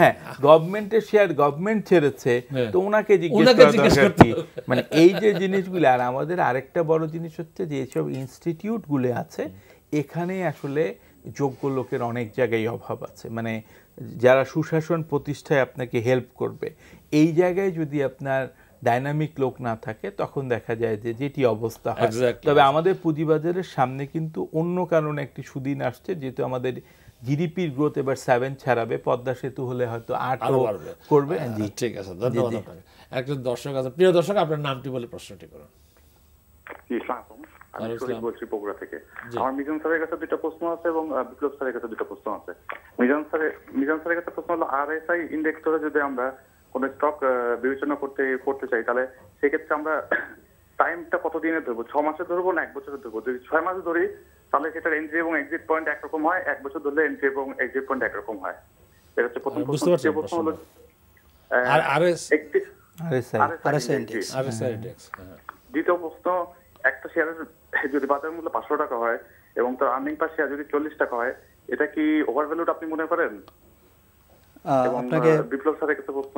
হ্যাঁ গভর্নমেন্টের শেয়ার গভর্নমেন্ট ছেড়েছে, তো ওনাকে জিজ্ঞেস করা দরকার কি? মানে এই যে জিনিসগুলো। আর আমাদের আরেকটা বড় জিনিস হচ্ছে যে এইসব ইনস্টিটিউটগুলো আছে, এখানে আসলে যোগ্য লোকের অনেক জায়গায় অভাব আছে, মানে যারা সুশাসন প্রতিষ্ঠায় আপনাকে হেল্প করবে। এই জায়গায় যদি আপনার ডাইনামিক লোক না থাকে তখন দেখা যায় যে যেটি অবস্থা হয়। তবে আমাদের পুঁজিবাজারের সামনে কিন্তু অন্য কারণে একটি সুদিন আসছে, যেহেতু আমাদের জিডিপির গ্রোথ এবার 7 ছাড়াবে, পদ্মা সেতু হলে হয়তো 8 করবে। ঠিক আছে, ধন্যবাদ আপনাকে। একজন দর্শক আছে, প্রিয় দর্শক আপনার নামটি বলে প্রশ্নটি করুন। আমি শরীফ বলছি বগুড়া থেকে। আমার মিজান স্যারের কাছে 2টা প্রশ্ন আছে এবং বিপ্লব স্যারের কাছে 2টা প্রশ্ন আছে। মিজান স্যারের কাছে প্রশ্ন হলো, RSI ইন্ডেক্স ধরে যদি আমরা কোন স্টক বিবেচনা করতে চাই, তাহলে সেক্ষেত্রে আমরা টাইমটা কতদিনে ধরবো? 6 মাসে ধরবো না 1 বছরে ধরবো? যদি 6 মাসে ধরি তাহলে সেটার এন্ট্রি এবং এক্সিট পয়েন্ট একরকম হয়, 1 বছর ধরলে এন্ট্রি এবং এক্সিট পয়েন্ট একরকম হয়। এটা হচ্ছে প্রথম প্রশ্ন। দ্বিতীয় প্রশ্ন হলো দ্বিতীয় প্রশ্ন, একটা শেয়ারের যদি বাজার মূল্য 500 টাকা হয় এবং তার আর্নিং পার শেয়ার যদি 40 টাকা হয়, এটা কি ওভারভ্যালুড আপনি মনে করেন? এবং বিপ্লব স্যারের কাছে প্রশ্ন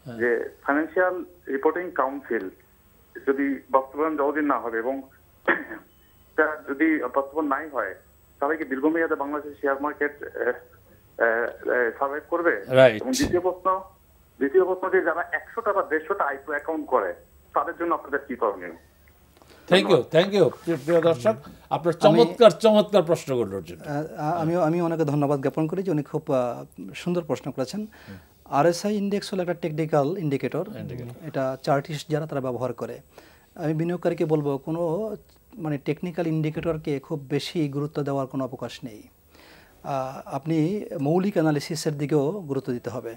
যে ফাইন্যান্সিয়াল রিপোর্টিং কাউন্সিল যদি বাস্তবায়ন যতদিন না হবে এবং যদি বাস্তবায়ন নাই হয়, তাহলে কি দীর্ঘমেয়াদে বাংলাদেশের শেয়ার মার্কেট সার্ভাইভ করবে? এবং দ্বিতীয় প্রশ্ন যে যারা 100টা বা 150টা আইপিও অ্যাকাউন্ট করে, তাদের জন্য আপনাদের কি করণীয়? থ্যাংক ইউ প্রিয় দর্শক, আপনার চমৎকার প্রশ্নগুলোর জন্য আমি অনেকে ধন্যবাদ জ্ঞাপন করি যে উনি খুব সুন্দর প্রশ্ন করেছেন। RSI ইন্ডেক্স হলো একটা টেকনিক্যাল ইন্ডিকেটর, এটা চার্টিস্ট যারা তারা ব্যবহার করে। আমি বিনিয়োগকারীকে বলবো কোনো মানে টেকনিক্যাল ইন্ডিকেটরকে খুব বেশি গুরুত্ব দেওয়ার কোনো অবকাশ নেই। আপনি মৌলিক অ্যানালিসিসের দিকেও গুরুত্ব দিতে হবে।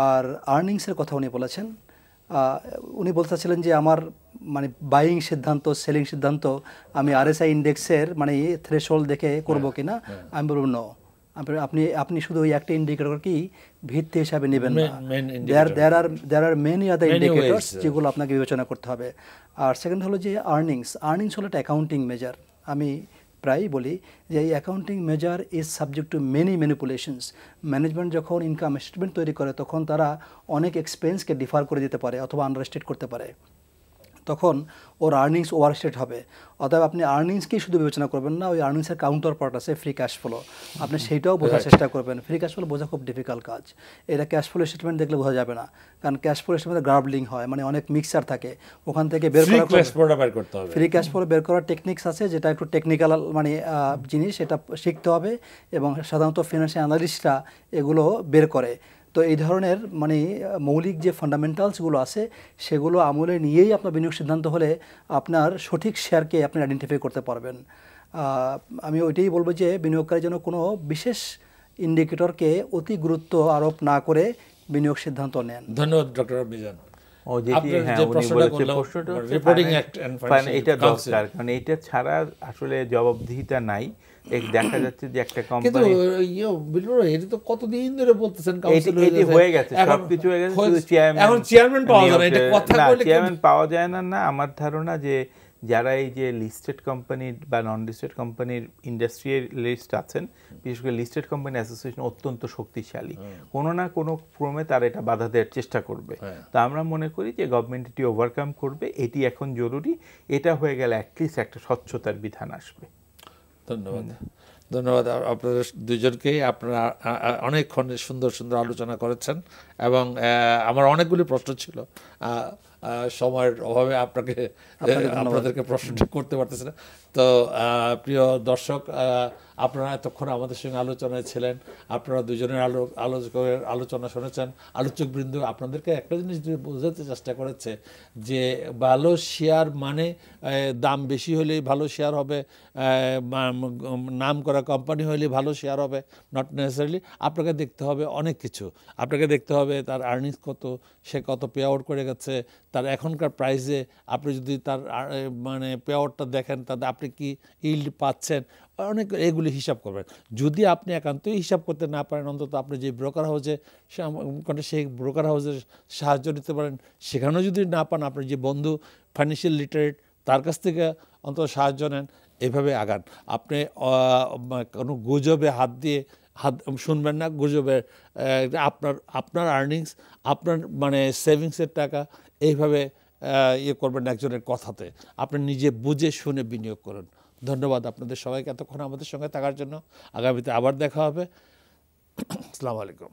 আর আর্নিংসের কথা উনি বলেছেন, উনি বলতে চাচ্ছিলেন যে আমার মানে বাইং সিদ্ধান্ত, সেলিং সিদ্ধান্ত আমি RSI ইন্ডেক্সের মানে থ্রেশহোল্ড দেখে করবো কিনা। আমি বলব নো, আপনি শুধু ওই একটা ইন্ডিকেটরকেই ভিত্তি হিসাবে নেবেন না। দেয়ার আর মেনি আদার ইন্ডিকেটরস যেগুলো আপনাকে বিবেচনা করতে হবে। আর সেকেন্ড হলো যে আর্নিংস হলো একটা অ্যাকাউন্টিং মেজার। আমি প্রায়ই বলি যে এই accounting measure is subject to many manipulations. Management যখন ইনকাম স্টেটমেন্ট তৈরি করে তখন তারা অনেক এক্সপেন্সকে ডিফার করে দিতে পারে অথবা আন্ডারস্টেট করতে পারে, তখন ওর আর্নিংস ওভারস্টেট হবে। অতএব আপনি আর্নিংসকেই শুধু বিবেচনা করবেন না, ওই আর্নিংসের কাউন্টার পার্ট আছে ফ্রি ক্যাশ ফ্লো, আপনি সেইটাও বোঝার চেষ্টা করবেন। ফ্রি ক্যাশ ফ্লো বোঝা খুব ডিফিকাল্ট কাজ। এটা ক্যাশ ফ্লো স্টেটমেন্ট দেখলে বোঝা যাবে না, কারণ ক্যাশ ফ্লো স্টেটমেন্টে গ্রাবলিং হয়, মানে অনেক মিক্সার থাকে, ওখান থেকে বের করতে হবে। ফ্রি ক্যাশ ফ্লো বের করার টেকনিক্স আছে, যেটা একটু টেকনিক্যাল মানে জিনিস, এটা শিখতে হবে এবং সাধারণত ফিনান্সিয়াল অ্যানালিস্টরা এগুলো বের করে। তো এই ধরনের মানে মৌলিক যে ফান্ডামেন্টালসগুলো আছে সেগুলো আমলে নিয়েই আপনার বিনিয়োগ সিদ্ধান্ত হলে আপনার সঠিক শেয়ারকে আপনি আইডেন্টিফাই করতে পারবেন। আমি ওইটাই বলবো যে বিনিয়োগকারী যেন কোনো বিশেষ ইন্ডিকেটরকে অতি গুরুত্ব আরোপ না করে বিনিয়োগ সিদ্ধান্ত নেন। ধন্যবাদ ডক্টর মিজান। ও যেটি আপনার হ্যাঁ যে উনি প্রশ্নটা বলেছে করলাম, প্রশ্নটা হচ্ছে Reporting Act and Financial এটা Council। দরকার, কারণ এটা ছাড়া আসলে জবাবদিহিতা নাই। দেখা যাচ্ছে যে একটা কিন্তু কোম্পানি বিল্লুর ভাই, এটা তো কতদিন ধরে বলতেছেন কাউন্সিল এটি হয়ে গেছে, সবকিছু হয়ে গেছে, শুধু চেয়ারম্যান, এখন চেয়ারম্যান পাওয়া যায় না, এটা কথা বলে চেয়ারম্যান পাওয়া যায় না। না, আমার ধারণা যে যারা এই যে লিস্টেড কোম্পানি বা নন লিস্টেড কোম্পানির ইন্ডাস্ট্রিয়ালিস্ট আছেন, বিশেষ করে লিস্টেড কোম্পানি অ্যাসোসিয়েশন অত্যন্ত শক্তিশালী, কোনো না কোনো ক্রমে তারা এটা বাধা দেওয়ার চেষ্টা করবে। তো আমরা মনে করি যে গভর্নমেন্ট এটি ওভারকাম করবে, এটি এখন জরুরি। এটা হয়ে গেলে অ্যাটলিস্ট একটা স্বচ্ছতার বিধান আসবে। ধন্যবাদ, ধন্যবাদ আপনাদের দুজনকেই। আপনারা অনেকক্ষণ সুন্দর সুন্দর আলোচনা করেছেন এবং আমার অনেকগুলি প্রশ্ন ছিল, সময়ের অভাবে আপনাদেরকে প্রশ্নটা করতে পারতেছি না। তো প্রিয় দর্শক, আপনারা এতক্ষণ আমাদের সঙ্গে আলোচনায় ছিলেন, আপনারা দুজনের আলোচকের আলোচনা শুনেছেন। আলোচকবৃন্দ আপনাদেরকে একটা জিনিস বোঝাতে চেষ্টা করেছে যে ভালো শেয়ার মানে দাম বেশি হলেই ভালো শেয়ার হবে, নাম করা কোম্পানি হলেই ভালো শেয়ার হবে, নট নেসেসারিলি। আপনাকে দেখতে হবে অনেক কিছু, আপনাকে দেখতে হবে তার আর্নিংস কত, সে কত পে আউট করে গেছে, তার এখনকার প্রাইসে আপনি যদি তার মানে পে আউটটা দেখেন, তাতে আপনি কি ইল্ড পাচ্ছেন, অনেক এগুলি হিসাব করবেন। যদি আপনি একান্তই হিসাব করতে না পারেন, অন্তত আপনি যে ব্রোকার হাউসে সেই ব্রোকার হাউসের সাহায্য নিতে পারেন। সেখানেও যদি না পান, আপনার যে বন্ধু ফাইন্যান্সিয়াল লিটারেট, তার কাছ থেকে অন্তত সাহায্য নেন। এভাবে আগান। আপনি কোনো গুজবে হাত শুনবেন না। গুজবের আপনার আর্নিংস, আপনার মানে সেভিংসের টাকা এইভাবে করবেন না একজনের কথাতে। আপনি নিজে বুঝে শুনে বিনিয়োগ করুন। ধন্যবাদ আপনাদের সবাইকে এতক্ষণ আমাদের সঙ্গে থাকার জন্য। আগামীতে আবার দেখা হবে। আসসালামু আলাইকুম।